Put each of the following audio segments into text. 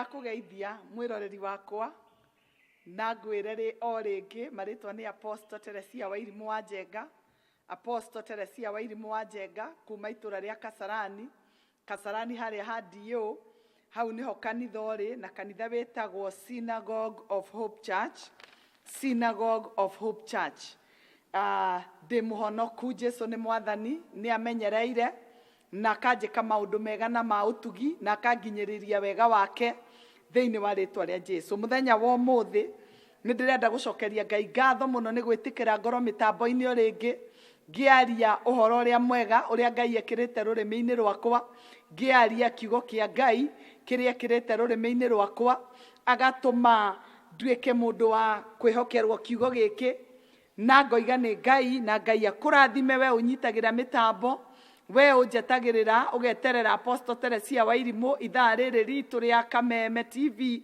ndakugeithia mwiroreri wakwa na ngwire o ringi maritwa ni Apostle Teresia Wairimu wa Njenga. Apostle Teresia Wairimu wa Njenga kuma itura ria Kasarani haria hadio hau niho kanitha uri na kanitha wetagwo Synagogue of Hope Church. Synagogue of Hope Church. De muhonoku Jesu ni mwathani ni amenyereire na kanjika maundu mega na mautugi na kanginyiriria wega wake thiini wa ritwa ria Jesu. Muthenya wa umuthi ni ndirenda gucokeria Ngai ngatho muno ni gwitikira ngoro mitambo-ini o ringi ngiaria uhoro uria mwega uria Ngai ekirite rurimi-ini rwakwa, ngiaria kiugo kia Ngai kiria ekirite rurimi-ini rwakwa, agatuma nduike mundu wa kwihokerwo kiugo giki na ngoiga ni Ngai na Ngai akurathime we unyitagira mitambo we unjetagirira ugeterera Apostle Teresia Wairimu ithaa riri ritu ria Kameme TV.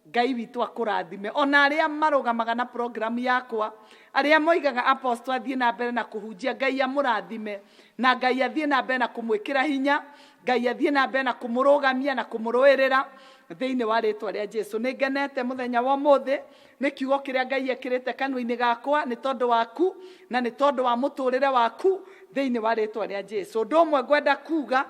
Ngai witu akurathime ona aria marugamaga na program yakwa, aria moigaga Apostle athie na mbere na kuhunjia, Ngai amurathime na Ngai athie na mbere na kumwikira hinya, Ngai athie na mbere na kumurugamia na kumuruirira thiini wa ritwa ria Jesu. Ni ngenete muthenya wa umuthi ni kiugo kiria Ngai ekirite kanua-ini gakwa ni tondu waku na ni tondu wa muturire waku thiini wa ritwa ria Jesu. Undu umwe ngwenda kuga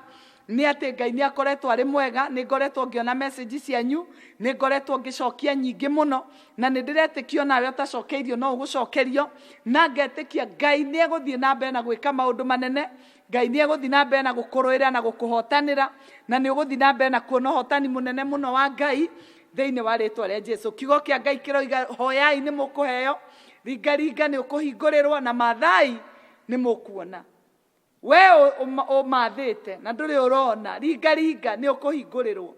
ni ati Ngai ni akoretwo ari mwega, ni ngoretwo ngiona message cianyu, ni ngoretwo ngicokia nyingi muno na ni ndiretikio nawe utacokeirio no ugucokerio, na ngetikia Ngai ni eguthie na mbere na gwika maundu manene. Ngai ni eguthie na mbere na gukuruira na gukuhotanira na ni uguthie na mbere na kuona hotani munene muno wa Ngai thiini wa ritwa ria Jesu. Kiugo kia Ngai kiroiga hoyai ni mukuheo, ringaringa ni ukuhingurirwo na mathai ni mukuona. We umathite na nduri urona, ringaringa ni ukuhingurirwo.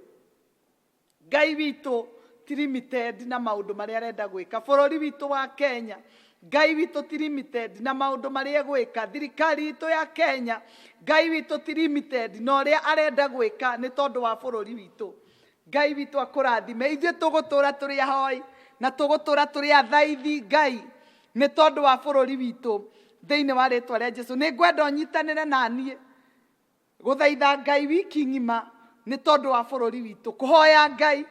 Ngai witu ti limited na maundu maria arenda gwika bururi witu wa Kenya. Ngai witu ti limited na maundu maria gwika thirikari itu ya Kenya. Ngai witu ti limited na uria arenda gwika ni tondu wa bururi witu. Ngai witu akurathime. Ithuĩ tugutura turi ahoi na tugutura turi athaithi Ngai ni tondu wa bururi witu thiini wa ritwa ria Jesu. Ni ngwenda unyitanire na nie guthaitha Ngai wiki ngima ni tondu wa bururi witu, kuhoya Ngai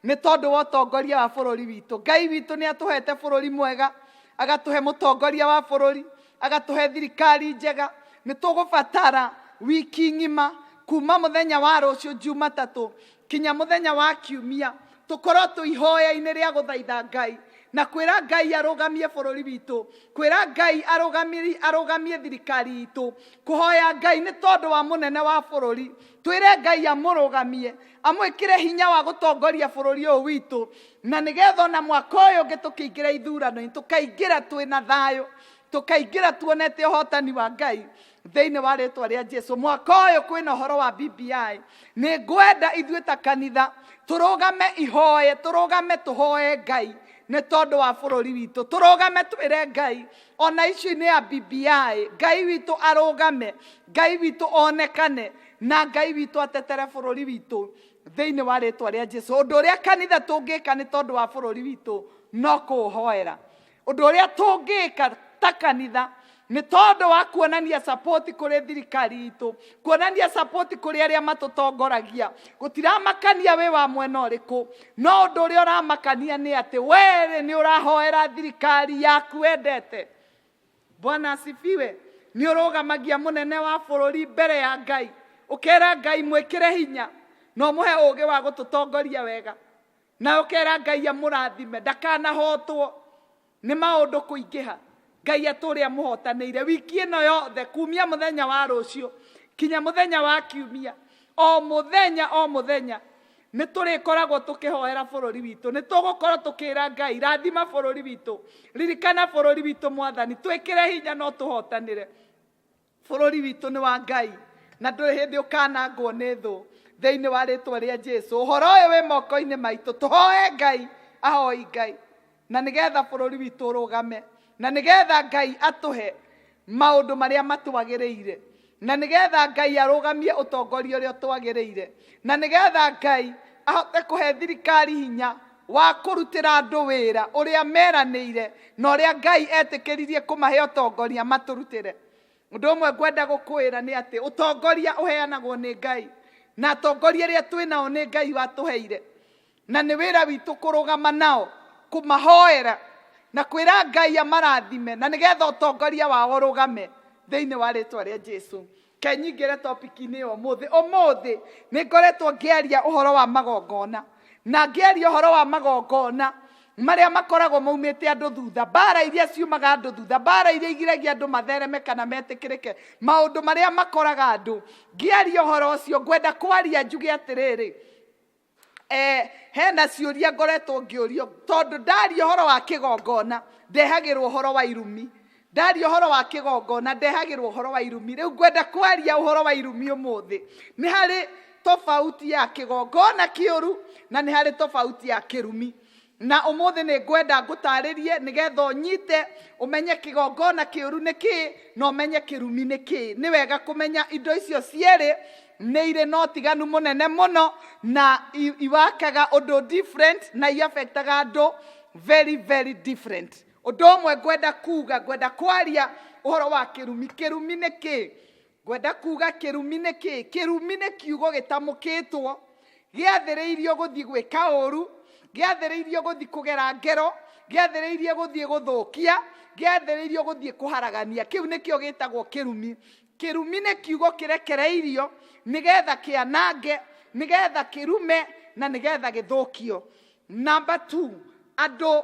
ni tondu wa utongoria wa bururi witu. Ngai witu ni atuhete bururi mwega, agatuhe mutongoria wa bururi, agatuhe thirikari njega. Ni tugubatara wiki ngima kuma muthenya wa rucio Jumatatu kinya muthenya wa Kiumia tukorwo tuihoya-ini ria guthaitha Ngai na kwira Ngai arugamie bururi witu, kwira Ngai arugamie thirikari itu, kuhoya Ngai ni tondu wa munene wa bururi. Twire Ngai amurugamie, amwikire hinya wa gutongoria bururi uyu witu, na nigetha na mwaka uyu ungi tukiingira ithurano tukaingira twina thayo, tukaingira tuonete uhotani wa Ngai thiini wa ritwa ria Jesu. Mwaka uyu kwina uhoro wa BBI. Ni ngwenda ithuĩ ta kanitha turugame ihoye, turugame tuhoye Ngai ni tondu wa bururi witu, turugame twire Ngai ona icio-ini ya BBI. Ngai witu arugame, Ngai witu onekane na Ngai witu atetere bururi witu thiini wa ritwa ria Jesu. Undu uria kanitha tungika ni tondu wa bururi witu no kuhoera. Undu uria tungika ta kanitha ni tondu wa kuonania support kuri thirikari itu, kuonania support kuri aria matutongoragia. Gutiramakania we wa mwena uriku, no undu uria uramakania ni ati we ni urahoera thirikari yaku endete. Bwana asifiwe. Ni urugamagia munene wa bururi mbere ya Ngai, ukera Ngai mwikire hinya no muhe ugi wa gututongoria wega, na ukera Ngai amurathime ndakanahotwo ni maundu kuingiha. Ngai aturi amuhotanire wiki ino yothe kumia muthenya wa rucio kinya muthenya wa Kiumia. O muthenya ni turikoragwo tukihoera bururi witu, ni tugukorwo tukira Ngai rathima bururi witu, ririkana bururi witu mwathani, twikire hinya no tuhotanire. Bururi witu ni wa Ngai na nduri hindi ukanangwo ni thu thiini wa ritwa ria Jesu. Uhoro uyu wi moko-ini maitu, tuhoe Ngai, ahoi Ngai na nigetha bururi witu urugame, na nigetha Ngai atuhe maundu maria matuagiriire, na nigetha Ngai arugamie utongoria uria twagiriire, na nigetha Ngai ahote kuhe thirikari hinya wa kurutira andu wira uria meraniire na uria Ngai etikiririe kumahe utongoria maturutire. Undu umwe ngwenda gukwira ni ati utongoria uheanagwo ni Ngai, na atongoria aria twinao ni Ngai watuheire, na nĩ wĩra witũ kũrũgama nao kũmahoera na kwĩra Ngai amarathime na nĩgetha ũtongoria wao ũrũgame thĩinĩ wa rĩtwa rĩa Jesu. Ke nyingĩre topic-inĩ ĩyo ũmũthĩ nĩ ngoretwo ngĩaria ũhoro wa magongona na ngĩaria ũhoro wa magongona marĩa makoragwo maumĩte andũ thutha, mbara iria ciumaga andũ thutha, mbara iria igiragia andũ mathereme kana metĩkĩrĩke, maũndũ marĩa makoraga andũ. Ngĩaria ũhoro ũcio ngwenda kwaria njuge atĩrĩrĩ, hena ciũria ngoretwo ngĩũrio tondũ ndaria ũhoro wa kĩgongona ndehagĩrwo ũhoro wa irumi, ndaria ũhoro wa kĩgongona ndehagĩrwo ũhoro wa irumi. Rĩu ngwenda kwaria ũhoro wa irumi ũmũthĩ. Nĩ harĩ tofauti ya kĩgongona kĩũru na nĩ harĩ tofauti ya kĩrumi, na ũmũthĩ nĩ ngwenda ngũtarĩrie nĩgetha ũnyite ũmenye kĩgongona kĩũru nĩ kĩĩ na ũmenye kĩrumi nĩ kĩĩ. Nĩ wega kũmenya indo icio cierĩ nĩ irĩ na ũtiganu mũnene mũno na iwakaga ũndũ different na iaffectaga andũ very very different. Ũndũ ũmwe ngwenda kuga, ngwenda kwaria ũhoro wa kĩrumi. Kĩrumi nĩ kĩĩ? Ngwenda kuga kĩrumi nĩ kĩĩ? Kĩrumi nĩ kiugo gĩtamũkĩtwo gĩathĩrĩirio gũthiĩ gwĩka ũru, gĩathĩrĩirio gũthiĩ kũgera ngero, gĩathĩrĩirio gũthiĩ gũthũkia, gĩathĩrĩirio gũthiĩ kũharagania. Kĩu nĩkĩo gĩtagwo kĩrumi. Kĩrumi nĩ kiugo kĩrekereirio nĩgetha kĩanange, nĩgetha kĩrume na nĩgetha gĩthũkio. Number 2, andũ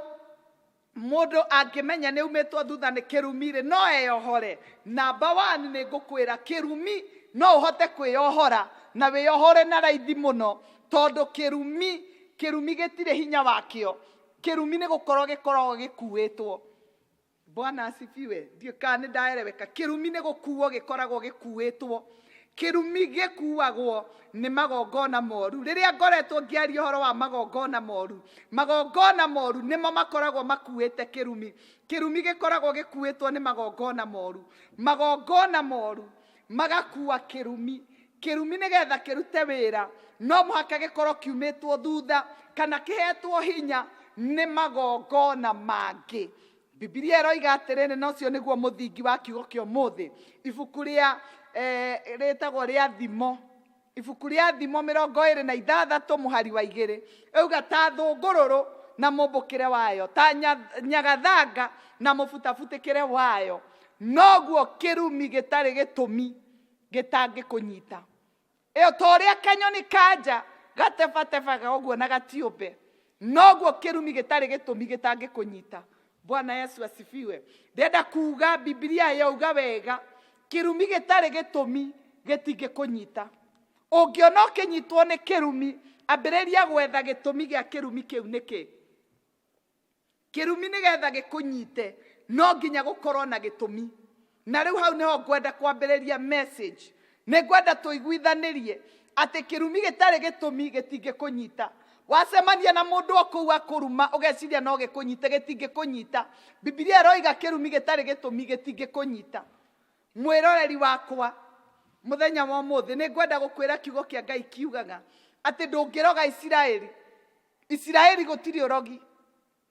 mũndũ angĩmenya nĩ umĩtwo thutha nĩ kĩrumi-rĩ no eyohore. Number 1 nĩ ngũkwĩra kĩrumi no ũhote kwĩyohora na wĩyohore na raithi mũno tondũ kĩrumi gĩtirĩ hinya wakĩo. Kĩrumi nĩ gĩkoragwo gĩkuĩtwo. Bwana asifiwe. Ndiũ kana nĩ ndaereweka. Kĩrumi nĩ gũkuo gĩkoragwo gĩkuĩtwo. Kĩrumi gĩkuagwo nĩ magongona moru. Rĩrĩa ngoretwo ngĩaria ũhoro wa magongona moru nĩmo makoragwo makuĩte kĩrumi. Kĩrumi gĩkoragwo gĩkuĩtwo nĩ magongona moru. Magongona moru magakua kĩrumi. Kĩrumi nĩgetha kĩrute wĩra no mũhaka gĩkorwo kiumĩtwo thutha kana kĩhetwo hinya nĩ magongona mangĩ. Biblia ĩroiga atĩrĩrĩ, na ũcio nĩguo mũthingi wa kiugo kĩa ũmũthĩ. Ibuku rĩa rĩtagwo rĩa Thimo, ibuku rĩa Thimo 26 mũhari wa 2 auga ta thũngũrũrũ na mũmbũkĩre wayo, ta nyagathanga na mũbutabutĩkĩre wayo, noguo kĩrumi gĩtarĩ gĩtũmi gĩtangĩkũnyita. Ĩyo ta ũrĩa kanyoni kanja gatebatebaga ũguo na gatiũmbe, noguo kĩrumi gĩtarĩ gĩtũmi gĩtangĩkũnyita. Bwana Yesu asifiwe. Ndenda kuga Biblia yauga wega kĩrumi gĩtarĩ gĩtũmi gĩtingĩkũnyita. Ũngĩona ũkĩnyitwo nĩ kĩrumi, ambĩrĩria gwetha gĩtũmi gĩa kĩrumi kĩu nĩkĩ. Kĩrumi nĩgetha gĩkũnyite no nginya gũkorwo na gĩtũmi. Na rĩu hau nĩho ngwenda kwambĩrĩria message. Nĩ ngwenda tũiguithanĩrie atĩ kĩrumi gĩtarĩ gĩtũmi gĩtingĩkũnyita. Wacemania na mũndũ okũu akũruma ũgeciria no gĩkũnyite, gĩtingĩkũnyita. Biblia ĩroiga kĩrumi gĩtarĩ gĩtũmi gĩtingĩkũnyita. Mwĩroreri wakwa, mũthenya wa ũmũthĩ nĩ ngwenda gũkwĩra kiugo kĩa Ngai kiugaga atĩ ndũngĩroga Isiraeli. Isiraeli gũtirĩ ũrogi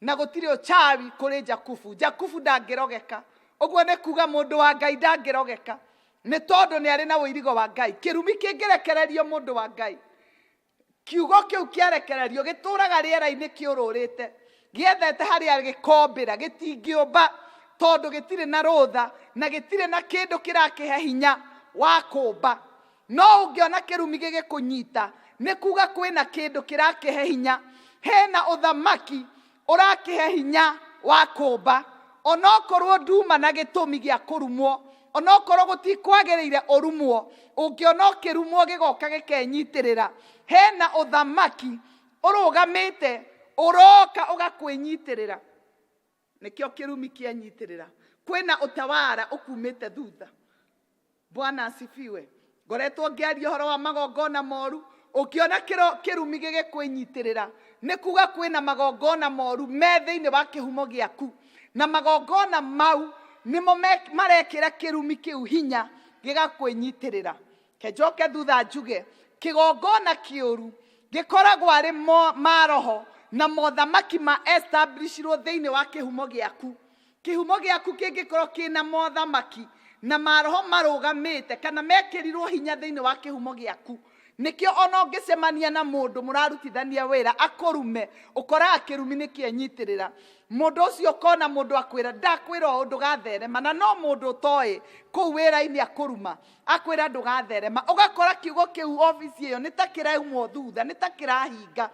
na gũtirĩ ũchawi kũrĩ Jakubu. Jakubu ndangĩrogeka. Ũguo nĩ kuga mũndũ wa Ngai ndangĩrogeka nĩ tondũ nĩ arĩ na ũirigo wa Ngai. Kĩrumi kĩngĩrekererio mũndũ wa Ngai, kiugo kĩu kĩarekererio gĩtũraga rĩera-inĩ kĩũrũrĩte, gĩethete harĩa gĩkombĩra, gĩtingĩũmba tondũ gĩtirĩ na rũtha na gĩtirĩ na kĩndũ kĩrakĩhe hinya wa kũmba. No ũngĩona kĩrumi gĩgĩkũnyita nĩ kuga kwĩna kĩndũ kĩrakĩhe hinya, hena ũthamaki ũrakĩhe hinya wa kũmba. Onokorwo nduma na gĩtũmi gĩa kũrumwo, onokorwo gũtikwagĩrĩire ũrumwo, ũngĩona ũkĩrumwo gĩgoka gĩkenyitĩrĩra, hena ũthamaki ũrũgamĩte ũroka ũgakwĩnyitĩrĩra. Nĩkĩo kĩrumi kĩanyitĩrĩra. Kwĩna ũtawara ũkumĩte thutha. Bwana asifiwe. Ngoretwo ngĩaria ũhoro wa magongona moru. Ũngĩona kĩrumi gĩgĩkwĩnyitĩrĩra nĩ kuga kwĩna magongona moru me thĩinĩ wa kĩhumo gĩaku, na magongona mau nĩmo marekĩra kĩrumi kĩu hinya gĩgakwĩnyitĩrĩra. Kenjoke thutha njuge kĩgongona kĩũru gĩkoragwo arĩ maroho na mothamaki ma establishirwo thĩinĩ wa kĩhumo gĩaku. Kĩhumo gĩaku kĩngĩkorwo kĩna mothamaki na maroho marũgamĩte kana mekĩrirwo hinya thĩinĩ wa kĩhumo gĩaku, nikio ona ũngĩcemania na mũndũ mũrarutithania wĩra akũrume ũkoraga kĩrumi nĩkĩenyitirĩra mũndũ ũcio kona mũndũ akwĩra ndakwĩra ũndũ gatherema na no mũndũ ũtoĩ kũu wĩra-inĩ akũruma akwĩra ndũgatherema ũgakora kiugo kĩu ofici ĩyo nĩ ta kĩraumwo thutha nĩ ta kĩrahinga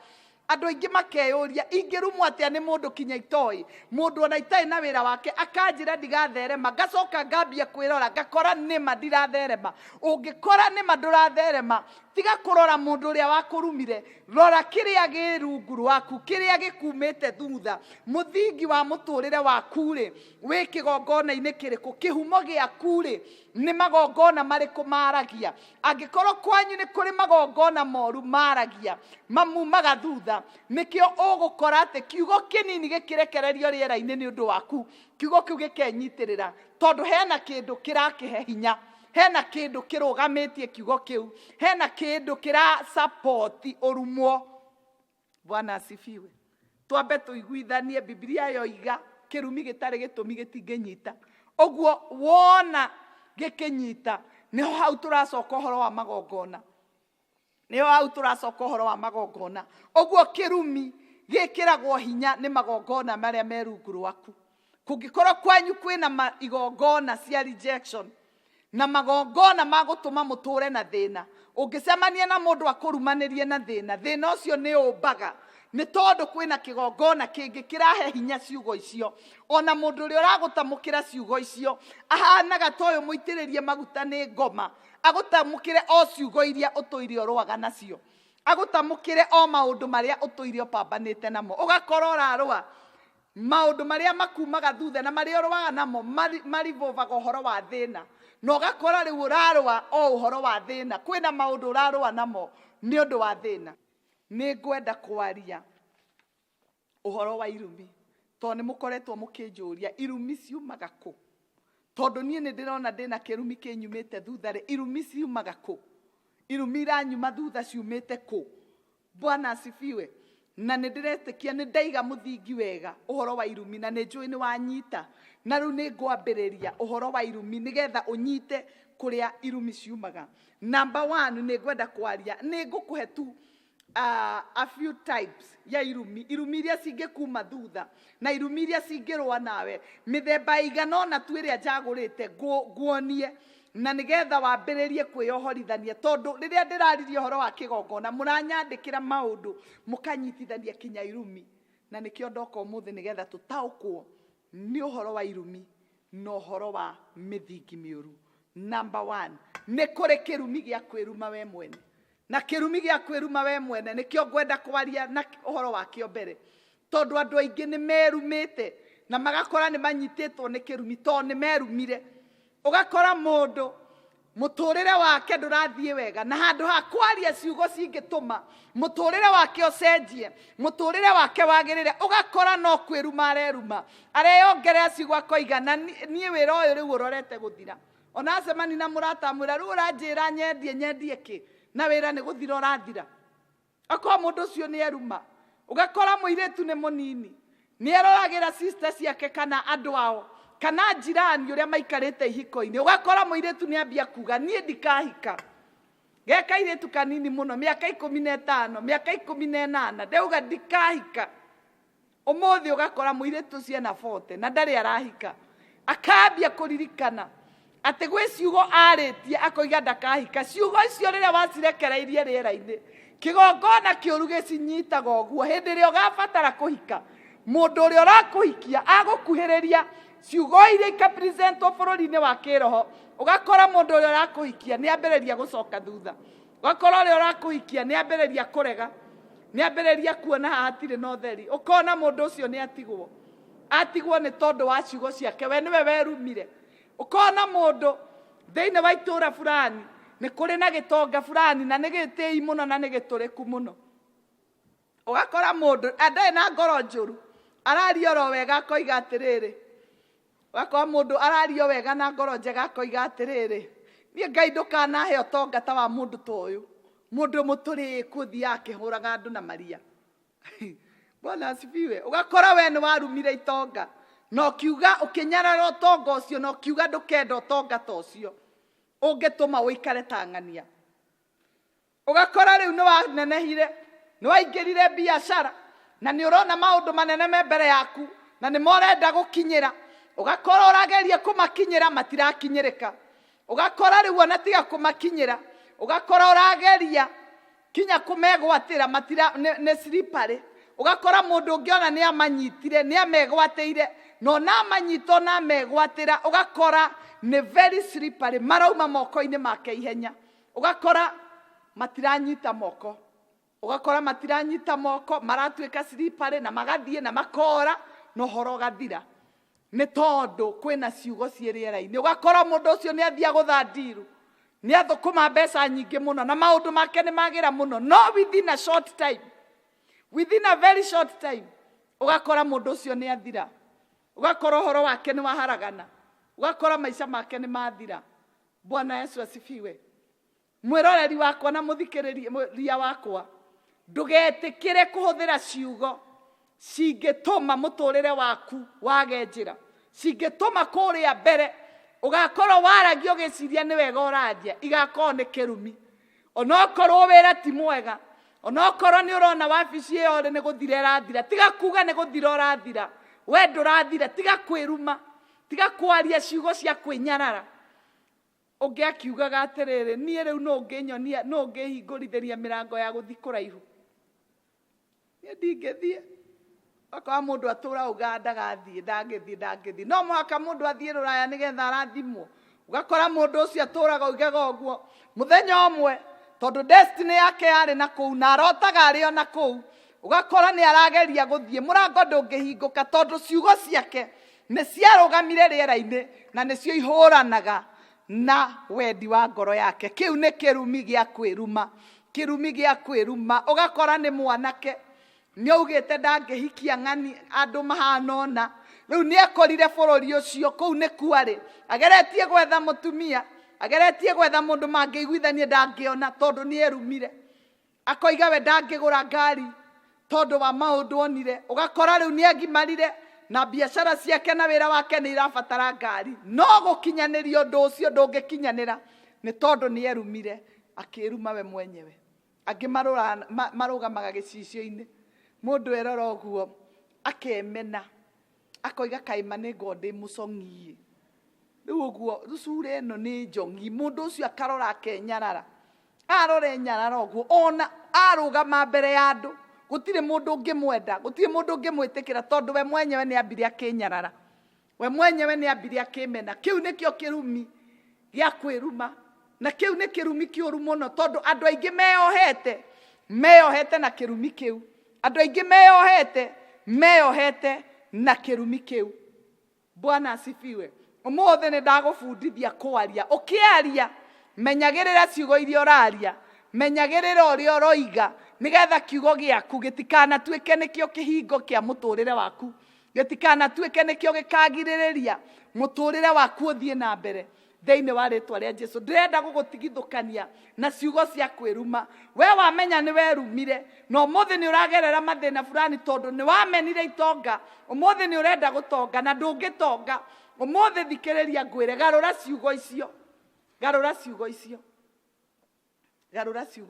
andũ aingĩ makeyũria ingĩrumwo atĩa nĩ mũndũ kinya itoĩ mũndũ ona itarĩ na wĩra wake akanjĩra ndigatherema ngacoka ngambia kwĩrora ngakora nĩma ndiratherema ũngĩkora nĩma ndũratherema tiga kũrora mũndũ ũrĩa wakũrumire rora kĩrĩa gĩ rungu rwaku kĩrĩa gĩkumĩte thutha mũthingi wa mũtũrĩre waku rĩ wĩ kĩgongona-inĩ kĩrĩkũ kĩhumo gĩaku rĩ nĩ magongona marĩkũ maragia angĩkorwo kwanyu nĩ kũrĩ magongona moru maragia mamumaga thutha nĩkĩo ũgũkora atĩ kiugo kĩnini gĩkĩrekererio rĩera-inĩ nĩ ũndũ waku kiugo kĩu gĩkenyitĩrĩra tondũ hena kĩndũ kĩrakĩhe hinya hena kĩndũ kĩrũgamĩtie kiugo kĩu hena kĩndũ kĩra support ũrumwo Bwana asifiwe twambe tũiguithanie Biblia yoiga kĩrumi gĩtarĩ gĩtũmi gĩtingĩnyita ũguo wona gĩkĩnyita nĩho hau tũracoka ũhoro wa magongona nĩho hau tũracoka ũhoro wa magongona ũguo kĩrumi gĩkĩragwo hinya nĩ magongona marĩa me rungu rwaku kũngĩkorwo kwanyu kwĩna igongona cia rejection na magongona magũtũma mũtũre na thĩna ũngĩcemania na mũndũ akũrumanĩrie na thĩna thĩna ũcio nĩ ũmbaga nĩ tondũ kwĩna kĩgongona kĩngĩ kĩrahe hinya ciugo icio ona mũndũ ũrĩa ũragũtamũkĩra ciugo icio ahanaga ta ũyũ mũitĩrĩrie maguta nĩ ngoma agũtamũkĩre o ciugo iria ũtũire ũrũaga nacio agũtamũkĩre o maũndũ marĩa ũtũire ũpambanĩte namo ũgakora ũrarũa maũndũ marĩa makumaga thutha na marĩa ũrũaga namo marivovaga ũhoro wa thĩna na ũgakora rĩu ũrarũa o ũhoro wa thĩna kwĩna maũndũ ũrarũa namo nĩ ũndũ wa thĩna nĩ ngwenda kwaria ũhoro wa irumi tondũ nĩ mũkoretwo mũkĩnjũria irumi ciumaga kũ tondũ niĩ nĩ ndĩrona ndĩna kĩrumi kĩnyumĩte thutha rĩ irumi ciumaga kũ irumi iranyuma thutha ciumĩte kũ Bwana asifiwe na nĩ ndĩretĩkia nĩ ndaiga mũthingi wega ũhoro wa irumi na nĩ njũĩ nĩ wanyita na rĩu nĩ ngwambĩrĩria ũhoro wa irumi nĩgetha ũnyite kũrĩa irumi ciumaga number 1 nĩ ngwenda kwaria nĩ ngũkũhe tu a few types ya irumi iria cingĩkuma thutha na irumi iria cingĩrũa nawe mĩthemba igana ona tu ĩrĩa njagũrĩte nguonie na nĩgetha wambĩrĩrie kwĩyohorithania tondũ rĩrĩa ndĩraririe ũhoro wa kĩgongona mũranyandĩkĩra maũndũ mũkanyitithania kinya irumi na nĩkĩo ndoka ũmũthĩ nĩgetha tũtaũkwo nĩ ũhoro wa irumi na ũhoro wa mĩthingi mĩũru number 1 nĩ kũrĩ kĩrumi gĩa kwĩruma we mwene na kĩrumi gĩa kwĩruma we mwene nĩkĩo ngwenda kwaria na ũhoro wakĩo mbere tondũ andũ aingĩ nĩ merumĩte na magakora nĩ manyitĩtwo nĩ kĩrumi tondũ nĩ merumire ũgakora mũndũ mũtũrĩre wake ndũrathiĩ wega na handũ ha kwaria ciugo cingĩtũma mũtũrĩre wake ũcenjie mũtũrĩre wake wagĩrĩre ũgakora no kwĩruma areruma areyongerera ciugo akoiga na niĩ wĩra ũyũ rĩu ũrorete gũthira ona acemani na mũrata mwĩra rĩu ũranjĩra nyendie kĩ na wĩra nĩ gũthira ũrathira akorwo mũndũ ũcio nĩ eruma ũgakora mũirĩtu nĩ mũnini nĩ eroragĩra sister ciake kana andũ ao kana njirani ũrĩa maikarĩte ihiko-inĩ ũgakora mũirĩtu nĩ ambia kuga niĩ ndikahika geka irĩtu kanini mũno mĩaka 15 mĩaka 18 ndauga ndikahika ũmũthĩ ũgakora mũirĩtu ũcio ena 40 na ndarĩ arahika akambia kũririkana atĩ gwĩ ciugo arĩtie akoiga ndakahika ciugo icio rĩrĩa wacirekereirie rĩera-inĩ kĩgongona kĩũru gĩcinyitaga ũguo hĩndĩ ĩrĩa ũgabatara kũhika mũndũ ũrĩa ũrakũhikia agũkuhĩrĩria ciugo iria ikapresentwo bũrũri-inĩ wa kĩroho ũgakora mũndũ ũrĩa ũrakũhikia nĩ ambĩrĩria gũcoka thutha ũgakora ũrĩa ũrakũhikia nĩ ambĩrĩria kũrega nĩ ambĩrĩria kuona hatirĩ na ũtheri ũkona mũndũ ũcio nĩ atigwo nĩ tondũ wa ciugo ciake we nĩwe werumire ũkona mũndũ thĩinĩ wa itũũra fulani nĩ kũrĩ na gĩtonga fulani na nĩ gĩtĩi mũno na nĩ gĩtũrĩku mũno ũgakora mũndũ ndarĩ na ngoro njũru araria oro wega akoiga atĩrĩrĩ ũgakora mũndũ araria wega na ngoro njega akoiga atĩrĩrĩ niĩ Ngai ndũkanahe ũtonga ta wa mũndũ ta ũyũ mũndũ mũtũrĩku thiaga akĩhũraga andũ na maria Bwana asifiwe ũgakora we nĩ warumire itonga no kiuga ũkĩnyarara ũtonga ũcio no kiuga ndũkenda ũtonga ta ũcio ũngĩtũma ũikare ta ng'ania ugakora riu ni wanenehire ni waingirire biashara na ni urona maundu manene me mbere yaku na ni morenda gukinyira ugakora urageria kumakinyira matirakinyirika ugakora riu ona tiga kumakinyira ugakora urageria kinya kumegwatira matira ne slippery ugakora mundu ungiona ni amanyitire ni amegwateire no na manyito na megwatira ugakora ni very slippery marauma moko-ini make ihenya ugakora matiranyita moko ugakora matiranyita moko maratuika slippery na magathie na makora no horo gathira ni tondu kwina ciugo cieriera-ini ugakora mundu ucio ni athia guthandiru ni athukuma mbeca nyingi muno na maundu make ni magira muno no within a short time within a very short time ugakora mundu ucio ni athira ugakora horo wake ni waharagana ugakora maisha make ni mathira. Bwana Yesu asifiwe. Mwiroreri wakwa na muthikiriria wakwa ndugetikire kuhuthira ciugo cingituma muturire waku wage njira cingituma kuria mbere ugakorwo waragio giciria ni wega urathia igakorwo ni kirumi onokorwo wira ti mwega onokorwo ni urona wabici iyo ni guthira irathira tiga kuga ni guthira urathira we ndurathira tiga kwiruma tiga kwaria ciugo cia kwinyarara ungiakiugaga atiriri nie riu no nginyonia no ngihingũrithiria mirango ya guthi kuraihu nie ndingithie akwa mundu atura uganda gathie ndangithie no mwaka mundu athie ruraya nigetha arathimwo ugakora mundu ucio aturaga ugaga uguo muthenya umwe tondu destiny yake yari na kuu na arotaga ari ona kuu ugakora ni arageria guthie murango ndungihinguka tondu ciugo ciake ni ciarugamire riera-ini na nicio ihuranaga na wendi wa ngoro yake. Kiu ni kirumi gia kwiruma ugakora ni mwanake ni ugite ndangihikia ng'ani andu mahanona riu ni ekorire bururi ucio kuu ni kwari ageretie gwetha mutumia ageretie gwetha mundu mangiguithanie ndangiona tondu ni erumire akoiga we ndangigura ngari tondu wa maundu onire ugakora riu ni agimarire na biashara ciake na wira wake ni irabatara ngari no gukinyaniria undu ucio ndungikinyanira ni tondu ni erumire akiruma we mwenyewe angi marugamaga gicicio-ini mundu erora uguo akemena akoiga kaima ni ngodi mucong'ie riu uguo rucure ino ni njongi mundu ucio akarora akenyarara arore nyarara uguo ona arugama mbere ya andu gutire mundu ngimwenda gutire mundu ngimwitikira tondu we mwenyewe ni ambiri akinyarara we mwenyewe ni ambiri akimena kiu nikio kirumi gia kwiruma na kiu ni kirumi kiuru muno tondu andu aingi meyohete na kirumi kiu andu aingi meyohete na kirumi kiu. Bwana asifiwe. Umuthi ni ndagubundithia kwaria ukiaria menyagirira ciugo iria uraria menyagirira uria uroiga nigetha kiugo giaku gitikana tuike nikio kihingo kia muturire waku gitikana tuike nikio gikagiririria muturire waku uthie na mbere thiini wa ritwa ria Jesu. Ndirenda gugutigithukania na ciugo cia kwiruma we wamenya ni werumire no umuthi ni uragerera mathina fulani tondu ni wamenire itonga umuthi ni urenda gutonga na ndungitonga umuthi thikiriria ngwire garura ciugo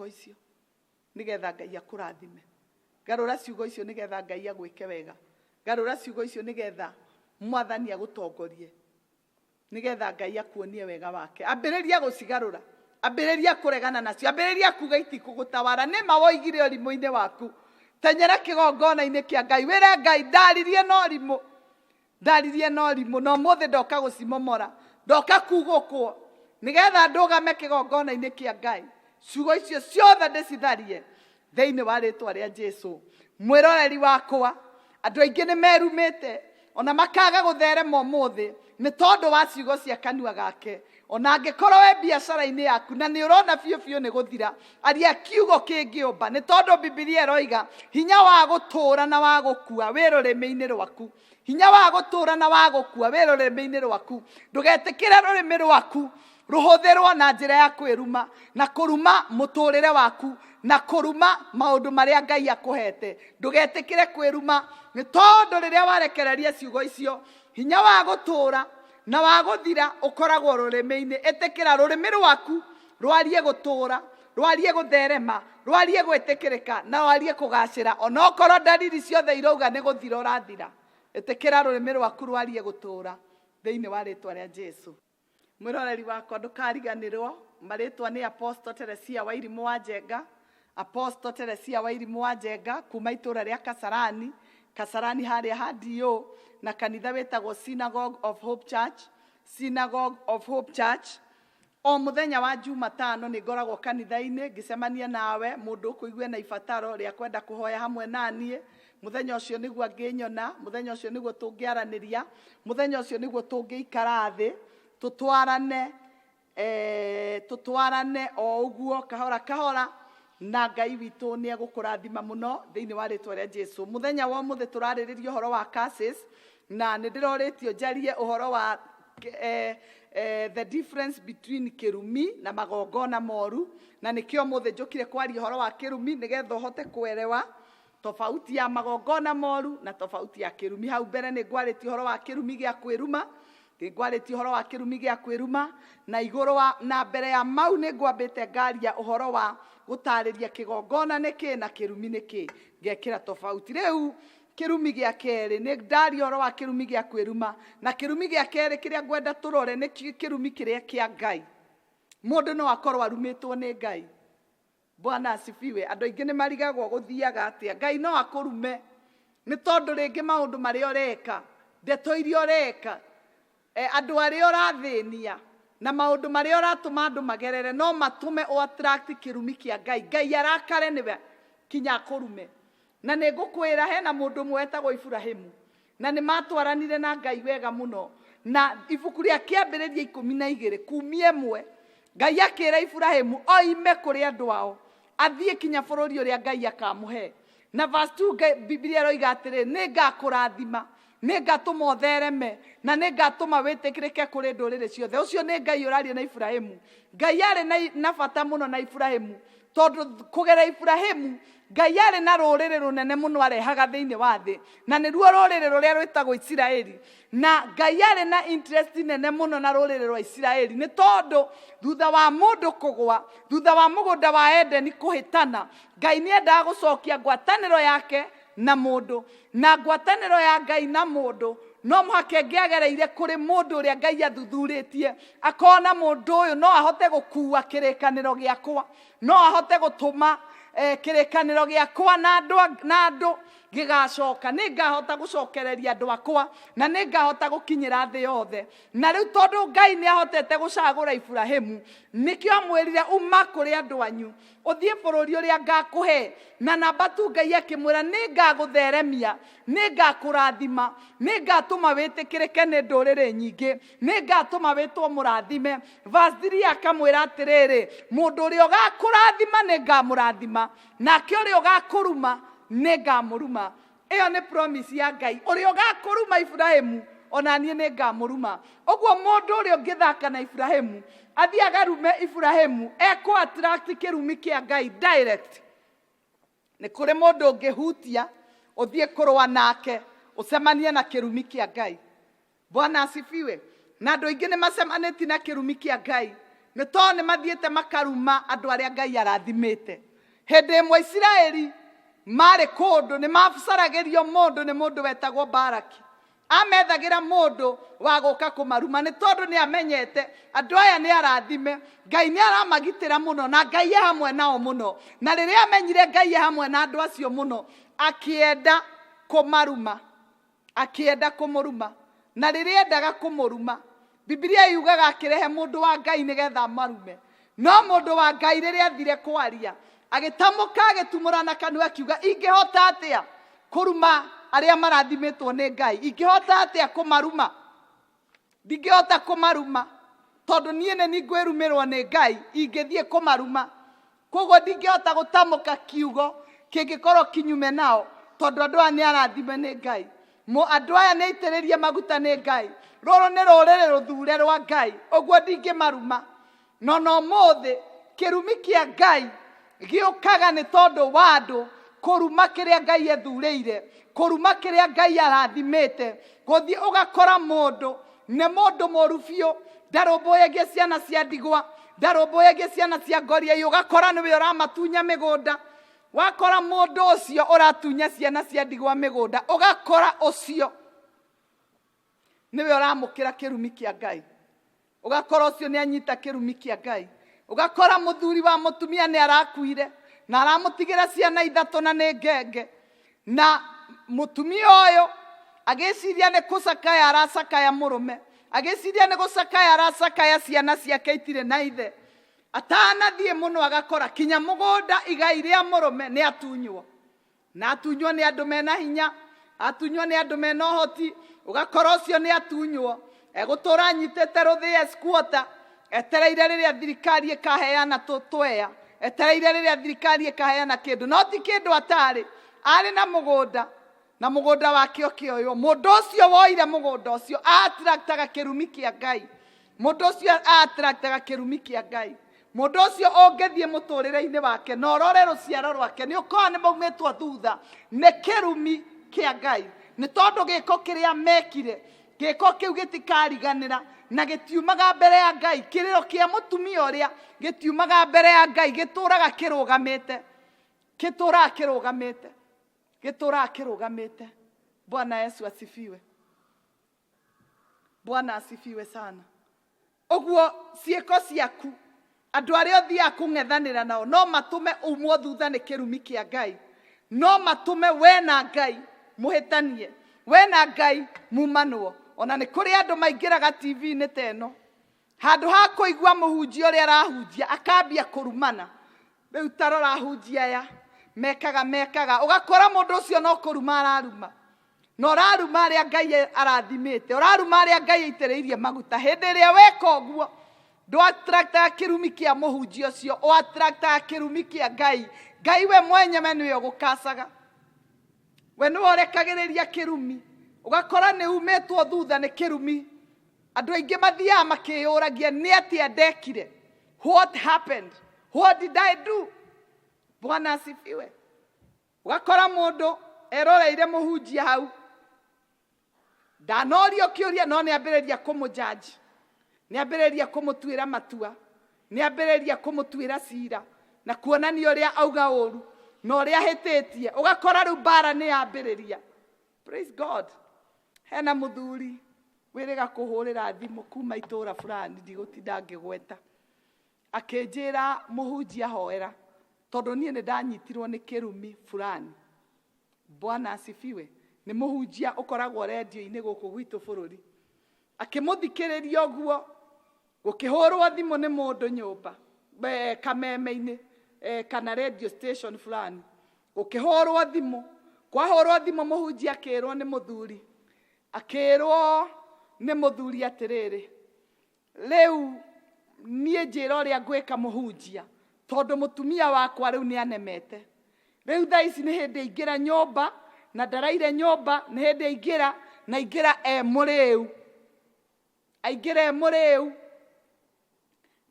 icio nigetha Ngai akurathime garura ciugo icio nigetha Ngai agwike wega garura ciugo icio nigetha mwathani agutongorie nigetha Ngai akuonie wega wake ambiriria gucigarura ambiriria kuregana nacio ambiriria kuga itikugutawara ni mawoigire urimu-ini waku tenyera kigongona-ini kia Ngai wire Ngai ndaririe no rimu no muthi ndoka gucimomora ndoka kugukwo nigetha ndugame kigongona-ini kia Ngai ciugo icio ciothe ndicitharie thiini wa ritwa ria Jesu. Mwiroreri wakwa andu aingi ni merumite ona makaga gutherema umuthi ni tondu wa ciugo cia kanua gake ona angikorwo we biashara-ini yaku na ni urona biu ni guthira aria kiugo kingiumba ni tondu Biblia eroiga hinya wa gutura na wa gukua wi rurimi-ini rwaku hinya wa gutura na wa gukua wi rurimi-ini rwaku ndugetikire rurimi rwaku ruhuthirwo na njira ya kwiruma na kuruma muturire waku na kuruma maundu maria Ngai akuhete ndugetikire kwiruma ni tondu riria warekereria ciugo icio hinya wa gutura na wa guthira ukoragwo rurimi-ini etikira rurimi rwaku rwarie gutura rwarie gutherema rwarie gwetekereka na rwarie kugacira ona okorwo ndariri ciothe irauga nĩ gũthira ũrathira etekera rũrĩmĩ rwaku rwarie gũtũra thĩinĩ wa rĩtwa rĩa Jesu. Mwĩroreri wakwa ndũkariganĩrwo, marĩtwa nĩ Apostle Teresia wa Irimũ wa Njenga. Apostle Teresia wa Irimũ wa Njenga kuma itũra rĩa Kasarani harĩa handio na kanitha wetagwo Synagogue of Hope Church. Synagogue of Hope Church. O muthenya wa Jumatano nĩ ngoragwo kanitha-inĩ ngĩcemania nawe mũndũ ũkũigua na ibataro rĩa kwenda kũhoya hamwe naniĩ. Muthenya ũcio nĩguo ngĩnyona, muthenya ũcio nĩguo tũngĩaranĩria, muthenya ũcio nĩguo tũngĩikara thĩ tũtwarane o ũguo kahora na Ngai witũ nĩ egũkũrathima mũno thĩinĩ wa rĩtwa rĩa Jesu. Muthenya wa ũmũthĩ tũrarĩrĩria ũhoro wa curses na nĩ ndĩrorĩtio njarie ũhoro wa the difference between kĩrumi na magongona moru, na nĩkĩo ũmũthĩ njũkire kwaria ũhoro wa kĩrumi nĩgetha ũhote kuelewa tofauti ya magongona moru na tofauti ya kĩrumi. Hau mbere nĩ ngwarĩtie ũhoro wa kĩrumi gĩa kwĩruma, ngwarĩtie ũhoro wa kĩrumi gĩa kwĩruma, na igũrũ na mbere ya mau nĩ ngwambĩte ngaria ũhoro wa gũtarĩria kĩgongona nĩkĩ na kĩrumi nĩkĩ, ngekĩra tofauti. Rĩu kĩrumi gĩa kerĩ nĩ ndaria ũhoro wa kĩrumi gĩa kwĩruma, na kĩrumi gĩa kerĩ kĩrĩa ngwenda tũrore nĩ kĩrumi kĩrĩa kĩa Ngai. Mũndũ no akorwo arumĩtwo nĩ Ngai. Bwana asifiwe. Andũ aingĩ nĩ marigagwo gũthiaga atĩa Ngai no akũrume nĩ tondũ rĩngĩ maũndũ marĩa ũreka, ndeto iria ũreka, andũ arĩa ũrathĩnia na maũndũ marĩa ũratũma andũ magerere no matũme o attract kĩrumi kĩa Ngai. Ngai arakare nĩwe kinya akũrume. Na nĩ ngũkwĩra hena mũndũ ũmwe wetagwo Iburahĩmu na nĩ matwaranire na Ngai wega mũno, na ibuku rĩa Kĩambĩrĩria 12 kumia 1 Ngai akĩra Iburahĩmu oime kũrĩ andũ ao athiĩ kinya bũrũri ũrĩa Ngai akamũhe. Na verse 2 Biblia ĩroiga atĩrĩ, nĩ ngakũrathima, nĩ ngatũma ũthereme na nĩ ngatũma wĩtĩkĩrĩke kũrĩ ndũrĩrĩ ciothe. Ũcio nĩ Ngai ũraria na Iburahĩmu. Ngai arĩ na bata mũno na Iburahĩmu tondũ kũgera Iburahĩmu Ngai arĩ na rũrĩrĩ rũnene mũno arehaga thĩinĩ wa thĩ, na nĩruo rũrĩrĩ rũrĩa rwĩtagwo Isiraeli. Na Ngai arĩ na interest nene mũno na rũrĩrĩ rwa Isiraeli nĩ tondũ thutha wa mũndũ kũgwa, thutha wa mũgũnda wa Edeni kũhĩtana, Ngai nĩ endaga gũcokia ngwatanĩro yake na mũndũ, na ngwatanĩro ya Ngai na mũndũ no mũhaka ĩngĩagereire kũrĩ mũndũ ũrĩa Ngai athuthurĩtie, akona mũndũ ũyũ no ahote gũkua kĩrĩkanĩro gĩakwa, no ahote gũtũma kĩrĩkanĩro gĩakwa na andũ gĩgacoka. Nĩ ngahota gũcokereria andũ akwa na nĩ ngahota gũkinyĩra thĩ yothe. Na rĩu tondũ Ngai nĩ ahotete gũcagũra Iburahĩmu, nĩkĩo amwĩrire uma kũrĩ andũ anyu ũthiĩ bũrũri ũrĩa ngakũhe. Na namba 2 Ngai akĩmwĩra nĩ ngagũtheremia, nĩ ngakũrathima, nĩ ngatũma wĩtĩkĩrĩke nĩ ndũrĩrĩ nyingĩ, nĩ ngatũma wĩtwo mũrathime. Verse 3 akamwĩra atĩrĩrĩ, mũndũ ũrĩa ũgakũrathima nĩ ngamũrathima, nake ũrĩa ũgakũruma nĩ ngamũruma. Ĩyo nĩ promise ya Ngai. Ũrĩa ũgakũruma Iburahĩmu ona niĩ nĩ ngamũruma. Ũguo mũndũ ũrĩa ũngĩthaka na Iburahĩmu athiĩ agarume Iburahĩmu ekũ attract kĩrumi kĩa Ngai direct. Nĩ kũrĩ mũndũ ũngĩhutia ũthiĩ kũrũa nake ũcemanie na kĩrumi kĩa Ngai. Bwana asifiwe. Na andũ aingĩ nĩ macemanĩtie na kĩrumi kĩa Ngai nĩ tondũ nĩ mathiĩte makaruma andũ arĩa Ngai arathimĩte. Hĩndĩ ĩmwe Isiraeli marĩ kũndũ nĩ macaragĩrio mũndũ nĩ mũndũ wetagwo Baraki. Amethagĩra mũndũ wa gũka kũmaruma nĩ tondũ nĩ amenyete andũ aya nĩ arathime, Ngai nĩ aramagitĩra mũno na Ngai e hamwe nao mũno. Na rĩrĩa amenyire Ngai e hamwe na andũ acio mũno, akĩenda kũmaruma, akĩenda kũmũruma. Na rĩrĩa endaga kũmũruma, Biblia yugaga akĩrehe mũndũ wa Ngai nĩgetha marume. No mũndũ wa Ngai rĩrĩa athire kwaria, agĩtamũka agĩtumũra na kanua akiuga, ingĩhota atĩa kũruma arĩa marathimĩtwo nĩ Ngai? Ingĩhota atĩa kũmaruma? Ndingĩhota kũmaruma tondũ niĩ nĩ ngwĩrumĩrwo nĩ Ngai ingĩthiĩ kũmaruma. Koguo ndingĩhota gũtamũka kiugo kĩngĩkorwo kinyume nao tondũ andũ aya nĩ arathime nĩ Ngai. Andũ aya nĩ aitĩrĩrie maguta nĩ Ngai. Rũrũ nĩ rũrĩrĩ rũthure rwa Ngai, ũguo ndingĩmaruma. No mũthĩ kĩrumi kĩa Ngai gĩũkaga nĩ tondũ wa andũ kũruma kĩrĩa Ngai ethurĩire, kũruma kĩrĩa Ngai arathimĩte. Gũthiĩ ũgakora mũndũ nĩ mũndũ mũru biũ, ndarũmbũyagia ciana cia ndigwa, ndarũmbũyagia ciana cia Ngoriai ũgakora nĩwe ũramatunya mĩgũnda. Wakora mũndũ ũcio ũratunya ciana cia ndigwa mĩgũnda ũgakora ũcio nĩwe ũramũkĩra kĩrumi kĩa Ngai. Ũgakora ũcio nĩ anyita kĩrumi kĩa Ngai. Ũgakora mũthuri wa mũtumia nĩ arakuire na aramũtigĩra ciana 3 na nĩ ngenge. Na mũtumia ũyũ agĩciria nĩ kũcakaya aracakaya mũrũme. Agĩciria nĩ gũcakaya aracakaya ciana ciake itirĩ na ithe. Atanathiĩ mũno agakora kinya mũgũnda igai rĩa mũrũme nĩ atunywo. Na atunywo nĩ andũ mena hinya, atunywo nĩ andũ mena ũhoti. Ũgakora ũcio nĩ atunywo. Egũtũra anyitĩte rũthĩa squatter. Etereire rĩrĩa thirikari ĩkaheana tũtweya. Etereire rĩrĩa thirikari ĩkaheana kĩndũ. No ti kĩndũ atarĩ. Arĩ na mũgũnda. Na mũgũnda wake ũkĩoywo. Mũndũ ũcio woire mũgũnda ũcio atraktaga kĩrumi kĩa Ngai. Mũndũ ũcio atraktaga kĩrumi kĩa Ngai. Mũndũ ũcio ũngĩthiĩ mũtũrĩre-inĩ wake na ũrore rũciaro rwake nĩ ũkora nĩ maumĩtwo thutha nĩ kĩrumi kĩa Ngai. Nĩ tondũ gĩko kĩrĩa mekire, gĩko kĩu gĩtikariganĩra na gĩtiumaga mbere ya Ngai. Kĩrĩro kĩa mũtumia ũrĩa gĩtiumaga mbere ya Ngai, gĩtũraga kĩrũgamĩte. Gĩtũraga kĩrũgamĩte. Gĩtũraga kĩrũgamĩte. Bwana Yesu asifiwe. Bwana asifiwe sana. Ũguo ciĩko ciaku andũ arĩa ũthiaga kũng'ethanĩra nao no matũme umwo thutha nĩ kĩrumi kĩa Ngai. No matũme we na Ngai mũhĩtanie, we na Ngai mumanwo. Ona nĩ kũrĩ andũ maingĩraga TV-inĩ teno handũ ha kũigua mũhunjia ũrĩa arahunjia akambia kũrumana. Rĩu tarora ahunjia aya mekaga ũgakora mũndũ ũcio no kũruma araruma. Na ũraruma arĩa Ngai arathimĩte, ũraruma arĩa Ngai aitĩrĩirie maguta. Hĩndĩ ĩrĩa weka ũguo ndũatraktaga kĩrumi kĩa mũhunjia ũcio, ũatraktaga kĩrumi kĩa Ngai. Ngai we mwenyewe nĩwe ũgũkacaga. We nĩwe ũrekagĩrĩria kĩrumi. Ũgakora nĩ umĩtwo thutha nĩ kĩrumi. Andũ aingĩ mathiaga makĩyũragia nĩ atĩa ndekire. What happened? What did I do? Bwana asifiwe. Ũgakora mũndũ eroreire mũhunjia hau. Ndanorio kĩũria no nĩ ambĩrĩria kũmũjaji. Nĩ ambĩrĩria kũmũtuĩra matua. Nĩ ambĩrĩria kũmũtuĩra cira na kuonania ũrĩa auga ũru na ũrĩa ahĩtĩtie. Ũgakora rĩu mbara nĩ yambĩrĩria. Praise God. Hena mũthuri wĩrĩga kũhũrĩra thimũ kuma itũra fulani ndigũtinda ngĩgweta. Akĩnjĩra mũhunjia hoera tondũ niĩ nĩ ndanyitirwo nĩ kĩrumi fulani. Bwana asifiwe. Nĩ mũhunjia ũkoragwo redio-inĩ gũkũ gwitũ bũrũri. Akĩmũthikĩrĩria ũguo gũkĩhũrwo thimũ nĩ mũndũ nyũmba kameme-inĩ kana radio station fulani. Gũkĩhũrwo thimũ, kwahũrwo thimũ mũhunjia akĩrwo nĩ mũthuri. Akĩrwo nĩ mũthuri atĩrĩrĩ, rĩu niĩ njĩra ũrĩa ngwĩka mũhunjia tondũ mũtumia wakwa rĩu nĩ anemete. Rĩu thaa ici nĩ hĩndĩ aingĩra nyũmba na ndaraire nyũmba, nĩ hĩndĩ aingĩra na aingĩra mũrĩu. Aingĩra mũrĩu.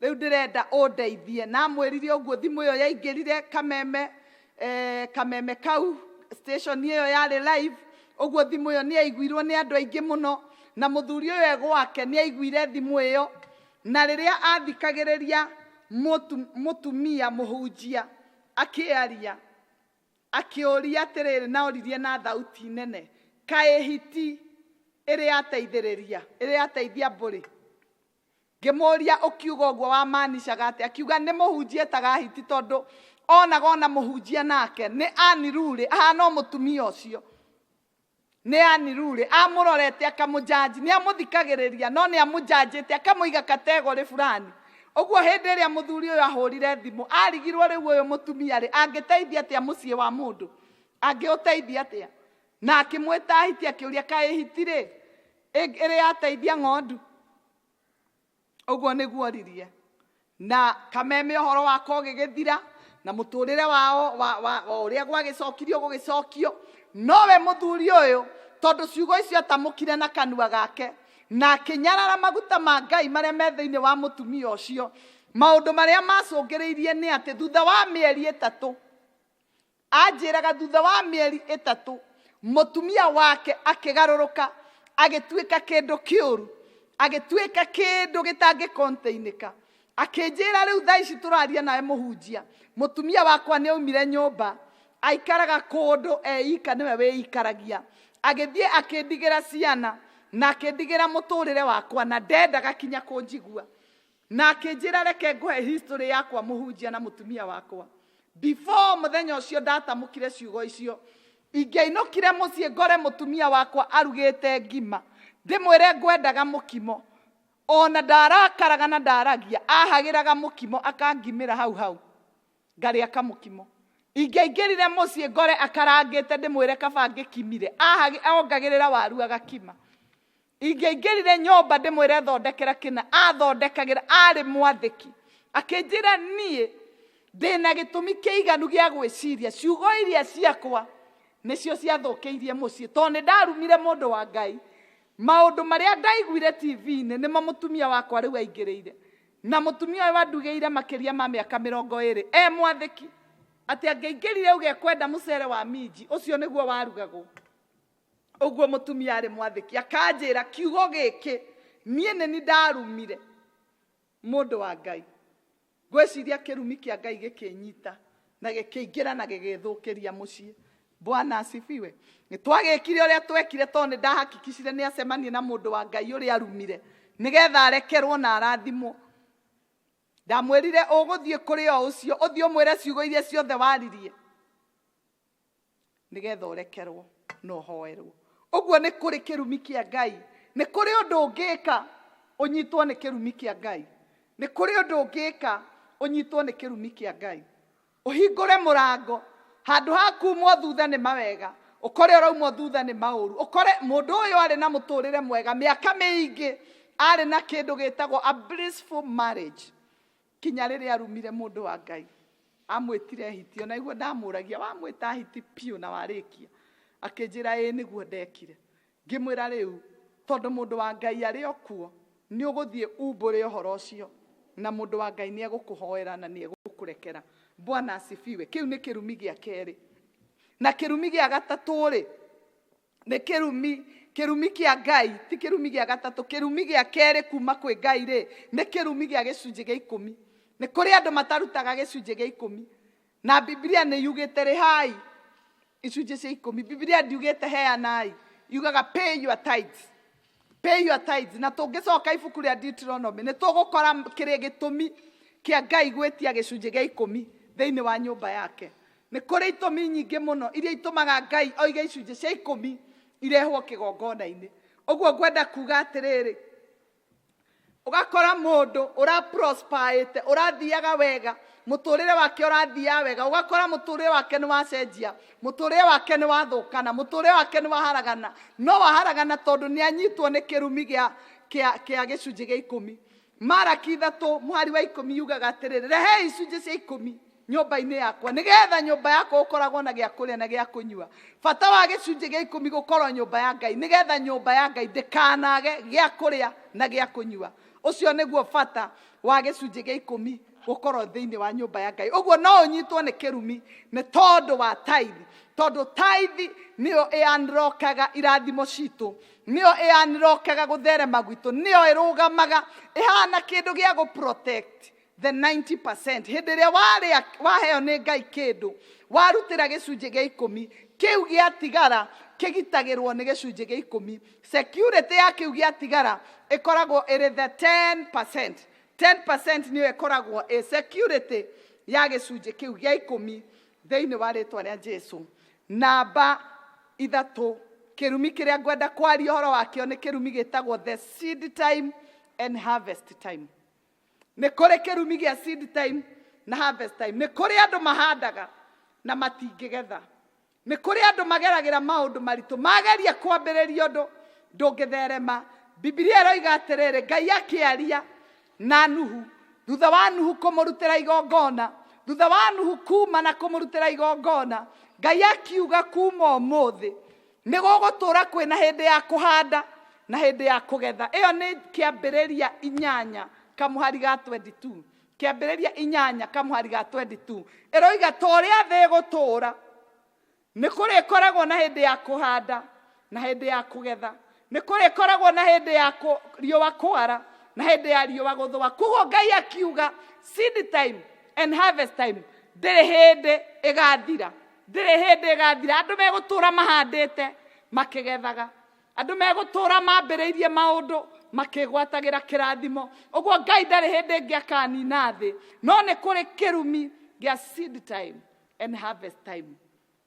Rĩu ndĩrenda ũndeithie. Na mwĩrire ũguo thimũ ĩyo yaingĩrire kameme kau station ĩyo yarĩ live. Ũguo thimũ ĩyo nĩ yaiguirwo nĩ andũ aingĩ mũno na mũthuri ũyũ gwake nĩ aiguire thimũ ĩyo. Na rĩrĩa athikagĩrĩria mũtumia mũhunjia akĩaria akĩũria atĩrĩrĩ na oririe na thauti nene, kaĩ hiti ĩrĩa ateithia mbũrĩ? Ngĩmũria ũkiuga ũguo wamaanishaga atĩa? Akiuga nĩ mũhunjia etaga hiti tondũ onaga ona mũhunjia nake nĩ anirure ahana mũtumia ũcio. Nĩ anirure amũrorete akamũjaji, nĩ amũthikagĩrĩria no nĩ amũjajĩte akamũiga kategori fulani. Ũguo hĩndĩ ĩrĩa mũthuri ũyũ ahũrire thimũ arigirwo rĩu ũyũ mũtumia rĩ angĩteithia atĩa mũciĩ wa mũndũ? Angĩũteithia atĩa? Na akĩmwĩta hiti akĩũria kaĩ hiti rĩ ĩrĩa ateithia ng'ondu? Ũguo nĩguo oririe. Na kameme ũhoro wako ũgĩgĩthira na mũtũrĩre wao ũrĩa gwagĩcokirio gũgĩcokio. Nowe mũthuri ũyũ tondũ ciugo icio atamũkire na kanua gake na akĩnyarara maguta ma Ngai marĩa me thĩinĩ wa mũtumia ũcio. Maũndũ marĩa macũngĩrĩirie nĩ atĩ thutha wa mĩeri 3, anjĩraga thutha wa mĩeri 3 mũtumia wake akĩgarũrũka agĩtuĩka kĩndũ kĩũru, agĩtuĩka kĩndũ gĩtangĩkontainĩka, akinjira riu thaa ici turaria nawe muhunjia mutumia wakwa ni aumire nyumba aikaraga kundu eika niwe wiikaragia agithie akindigira ciana na akindigira muturire wakwa na ndendaga kinya kunjigua na akinjira reke nguhe history yakwa muhunjia na mutumia wakwa before muthenya ucio ndatamukire ciugo icio ingeinukire mucii ngore mutumia wakwa arugite ngima ndimwire ngwendaga mukimo ona ndarakaraga na ndaragia ahagiraga mukimo akangimira hau ngaria kamukimo ingeingirire mucii ngore akarangite ndimwire kaba ngikimire ongagirira waru agakima ingeingirire nyomba ndimwire thondekera kina athondekagira ari mwathiki akinjira nie ndina gitumi kiiganu gia gwiciria ciugo iria ciakwa nicio ciathokeirie mucii tondu ndarumire mundu wa Ngai maundu maria ndaiguire TV-ini nimo mutumia wakwa riu aingiriire na mutumia wa ndugeire makiria ma miaka 20 mwathiki ati angeingirire uge kwenda mucere wa minji ucio niguo warugagwo uguo mutumia ari mwathiki akanjira kiugo giki nie ni ndarumire mundu wa Ngai gweciria kirumi kia Ngai gikinyita na gikiingira na gigithukiria mucii Bwana asifiwe nitwagikire uria twekire tondu ndahakikishire ni acemanie na mundu wa Ngai uria arumire nigetha arekerwo na arathimo ndamwirire uguthie kuri o ucio uthio mwire ciugo iria ciothe waririe nigetha urekerwo no hoerwo uguo ni kuri kirumi kia Ngai ni kuri undu ungika unyitwo ni kirumi kia Ngai ni kuri undu ungika unyitwo ni kirumi kia Ngai uhingure murango handu hakumwo thutha ni mawega ukore uraumwo thutha ni mauru ukore mundu uyu ari na muturire mwega miaka miingi ari na kindu gitagwo a blissful marriage kinya riria arumire mundu wa Ngai amwitire hitio na iguo ndamuragia wamwita hiti piu na warikia akinjira niguo ndekire ngimwira riu tondu mundu wa Ngai ari okuo ni uguthie umbure uhoro ucio na mundu wa Ngai ni egukuhoera na ni egukurekera Bwana asifiwe kiu ni kirumi gia keri na kirumi gia gatatu ri ni kirumi kia Ngai ti kirumi gia gatatu kirumi gia keri kuma kwi Ngai ri ni kirumi gia gicunji gia 10 ni kuri andu matarutaga gicunji gia 10 na Biblia ni yugite ri hai icunji cia 10 Biblia ndiugite heanai yugaga pay your tithes na tungicoka ibuku ria Deuteronomy ni tugukora kiri gitumi kia Ngai gwetia gicunji gia 10 thiini wa nyumba yake ni kuri itumi nyingi muno iria itumaga Ngai oiga icunji cia 10 irehwo kigongona-ini uguo ngwenda kuga atiriri ugakora mundu ura prosperite urathiaga wega muturire wake urathia wega ugakora muturire wake ni wacenjia muturire wake ni wathukana muturire wake ni waharagana no waharagana tondu ni anyitwo ni kirumi kia gicunji gia 10 Maraki 3 muhari wa 10 yugaga atiriri rehe icunji cia 10 nyumba-ini yakwa nigetha nyumba yakwa ukoragwo na gia kuria na gia kunyua bata wa gicunji gia 10 gukorwo nyumba ya Ngai nigetha nyumba ya Ngai ndikanage gia kuria na gia kunyua ucio niguo bata wa gicunji gia 10 gukorwo thiini wa nyumba ya Ngai uguo no unyitwo ni kirumi ni tondu wa tithe tondu tithe nio unrockaga irathimo citu nio unrockaga gutherema gwitu nio irugamaga ihana kindu gia go protect the 90% hindi ria waheo ni Ngai kindu warutira gicunji gia 10 kiu giatigara kigitagirwo ni gicunji gia 10 security ya kiu giatigara ikoragwo iri the 10% niyo ikoragwo a security ya gicunji kiu gia 10 thiini wa ritwa ria Jesu namba 3 kirumi kiria ngwenda kwaria horo wakio ni kirumi gitagwo the seed time and harvest time ni kuri kirumi gia seed time na harvest time ni kuri andu mahandaga na matingigetha ni kuri andu mageragira maundu maritu mageria kwambiriria undu ndungitherema Biblia iroiga atiriri Ngai akiaria na Nuhu thutha wa Nuhu kumurutira igongona thutha wa Nuhu kuma na kumurutira igongona Ngai akiuga kuma umuthi ni gugutura kwina hindi ya kuhanda na hindi ya kugetha iyo ni kiambiriria 8 kamuhari ga 22 kiambiriria 8 kamuhari ga 22 iroiga toria thi gutura ni kuri koragwo na hindi ya kuhanda na hindi ya kugetha ni kuri koragwo na hindi ya riũa kwara na hĩndĩ ya riũa gũthũa. Koguo Ngai akiuga seed time and harvest time ndĩrĩ hĩndĩ ĩgathira. Ndĩrĩ hĩndĩ ĩgathira. Andũ megũtũũra mahandĩte makĩgethaga. Andũ megũtũũra mambĩrĩirie maũndũ makĩgwatagĩra kĩrathimo. Ũguo Ngai ndarĩ hĩndĩ ĩngĩ akanina thĩ. No nĩ kũrĩ kĩrumi gĩa seed time and harvest time.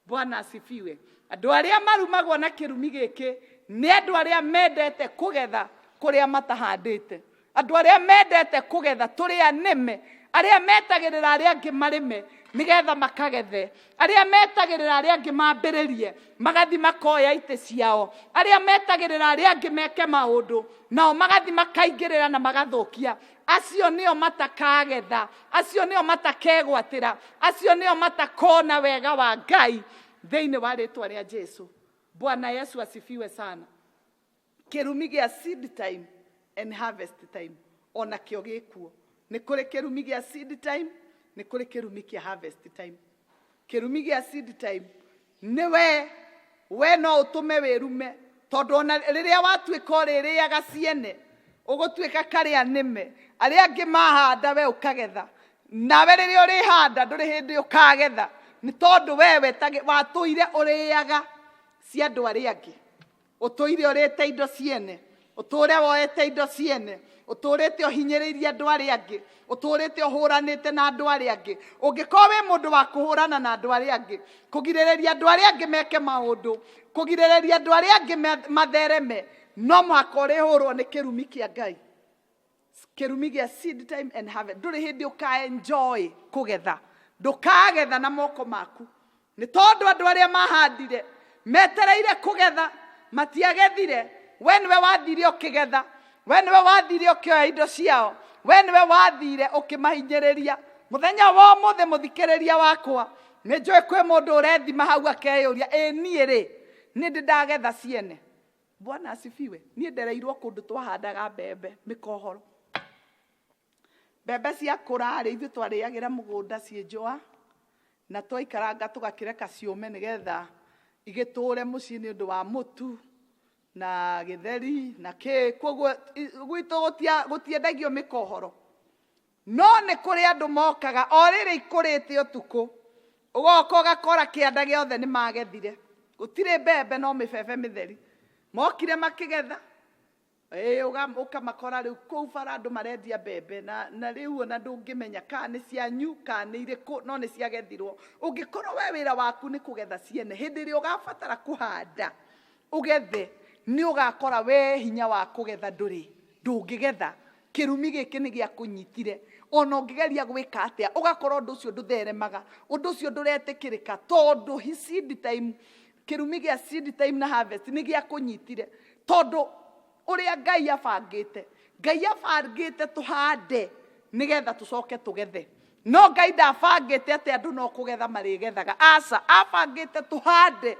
Bwana asifiwe. Andũ arĩa marumagwo na kĩrumi gĩkĩ nĩ andũ arĩa mendete kũgetha kũrĩa matahandĩte. Andũ arĩa mendete kũgetha tũrĩa nĩme. Arĩa metagĩrĩra arĩa angĩ marĩme nĩgetha makagethe. Arĩa metagĩrĩra arĩa angĩ mambĩrĩrie magathi makoya itĩ ciao. Arĩa metagĩrĩra arĩa angĩ meke maũndũ nao magathi makaingĩrĩra na magathũkia. Acio nĩo matakagetha. Acio nĩo matakegwatĩra. Acio nĩo matakona wega wa Ngai thĩinĩ wa rĩĩtwa rĩa Jesũ. Bwana Yesu asifiwe sana. Kĩrumi gĩa seed time and harvest time ona kĩo gĩkuo. Nĩ kũrĩ kĩrumi gĩa seed time, nĩ kũrĩ kĩrumi kĩa harvest time. Kĩrumi gĩa seed time nĩ we no ũtũme wĩrume, tondũ ona rĩrĩa watuĩka ũrĩrĩaga ciene ũgũtuĩka karĩa nĩme. Arĩa angĩ mahanda we ũkagetha, nawe rĩrĩa ũrĩhanda ndũrĩ hĩndĩ ũkagetha, nĩ tondũ wewe watũire ũrĩaga cia andũ arĩa angĩ. Ũtũire ũrĩte indo ciene, ũtũre woete indo ciene, ũtũrĩte ũhinyĩrĩirie andũ arĩa angĩ, ũtũrĩte ũhũranĩte na andũ arĩa angĩ. Ũngĩkorwo wĩ mũndũ wa kũhũrana na andũ arĩa angĩ, kũgirĩrĩria andũ arĩa angĩ meke maũndũ, kũgirĩrĩria andũ arĩa angĩ mathereme, no mũhaka ũrĩhũrwo nĩ kĩrumi kĩa Ngai. Kĩrumi gĩa seed time and harvest. Ndũrĩ hĩndĩ ũka-enjoy kũgetha. Ndũkagetha na moko maku. Nĩ tondũ andũ arĩa mahandire metereire kũgetha matiagethire. We nĩwe wathire ũkĩgetha. We nĩwe wathire ũkĩoya indo ciao. We nĩwe wathire ũkĩmahinyĩrĩria. Mũthenya wa ũmũthĩ mũthikĩrĩria wakwa, nĩ njũĩ kwĩ mũndũ ũrethima hau akeyũria, niĩ rĩ nĩ ndĩ ndagetha ciene? Bwana asifiwe. Niĩ ndereirwo kũndũ twahandaga mbembe mĩkohoro. Mbembe ciakũra rĩ ithuĩ twarĩagĩra mũgũnda ciĩ njũa, na twaikaranga tũgakĩreka ciũme nĩgetha igĩtũũre mũciĩ nĩ ũndũ wa mũtu na gĩtheri na kĩ. Koguo gwitũ gũtiendagio mĩkohoro. No nĩ kũrĩ andũ mokaga o rĩrĩ ikũrĩte ũtukũ, ũgoka ũgakora kĩanda gĩothe nĩ magethire. Gũtirĩ mbembe no mĩbebe mĩtheri. Mokire makĩgetha, ũkamakora rĩu kũu bara andũ marendia mbembe, na rĩu ona ndũngĩmenya kana nĩ cianyu kana nĩ irĩkũ, no nĩ ciagethirwo. Ũngĩkorwo we wĩra waku nĩ kũgetha ciene, hĩndĩ ĩrĩa ũgabatara kũhanda ũgethe, nĩ ũgakora we hinya wa kũgetha ndũngĩgetha. Kĩrumi gĩkĩ nĩ gĩa kũnyitire. Ona ũngĩgeria gwĩka atĩa ũgakora ũndũ ũcio ndũtheremaga, ũndũ ũcio ndũretĩkĩrĩka, tondũ seed time, kĩrumi gĩa seed time na harvest nĩ gĩa kũnyitire. Tondũ ũrĩa Ngai abangĩte tũhande nĩgetha tũcoke tũgethe. No Ngai ndabangĩte atĩ andũ no kũgetha marĩgethaga. Aca, abangĩte tũhande.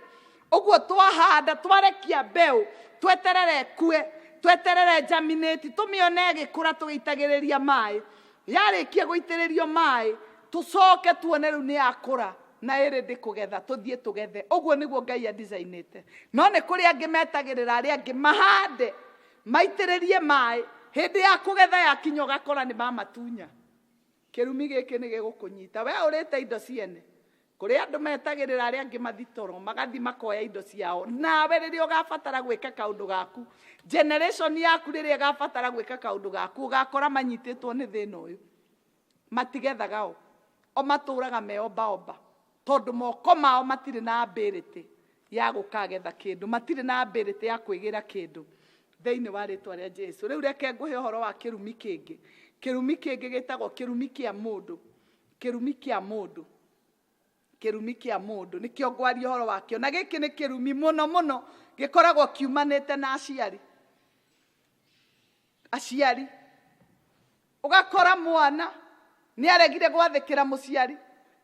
Ũguo twahanda twarekia mbeũ, tweterere kue, tweterere germinate, tũmĩone ĩgĩkũra tũgĩitagĩrĩria maĩ. Yarĩkia gũitĩrĩrio maĩ, tũcoke tuone rĩu nĩ yakũra na ĩrĩ ndĩ kũgetha, tũthiĩ tũgethe. Ũguo nĩguo Ngai adizainĩte. No nĩ kũrĩ angĩ metagĩrĩra arĩa angĩ mahande, maitĩrĩrie maĩ, hĩndĩ ya kũgetha yakinya ũgakora nĩ mamatunya. Kĩrumi gĩkĩ nĩ gĩgũkũnyita. We ũrĩte indo ciene. Kũrĩ andũ metagĩrĩra arĩa angĩ mathitoro, magathi makoya indo ciao. Nawe rĩrĩa ũgabatara gwĩka kaũndũ gaku, generation yaku rĩrĩa ĩgabatara gwĩka kaũndũ gaku, ũgakora manyitĩtwo nĩ thĩna ũyũ. Matigethaga o matũũraga meombaomba, tondũ moko mao matirĩ na ability ya gũkagetha kĩndũ, matirĩ na ability ya kwĩgĩra kĩndũ thĩinĩ wa rĩĩtwa rĩa Jesũ. Rĩu reke ngũhe ũhoro wa kĩrumi kĩngĩ. Kĩrumi kĩngĩ gĩtagwo kĩrumi kĩa mũndũ. Kĩrumi kĩa mũndũ. Kĩrumi kĩa mũndũ nĩkĩo ngwaria ũhoro wakĩo. Na gĩkĩ nĩ kĩrumi mũno gĩkoragwo kiumanĩte na aciari. Aciari. Ũgakora mwana nĩ aregire gwathĩkĩra mũciari,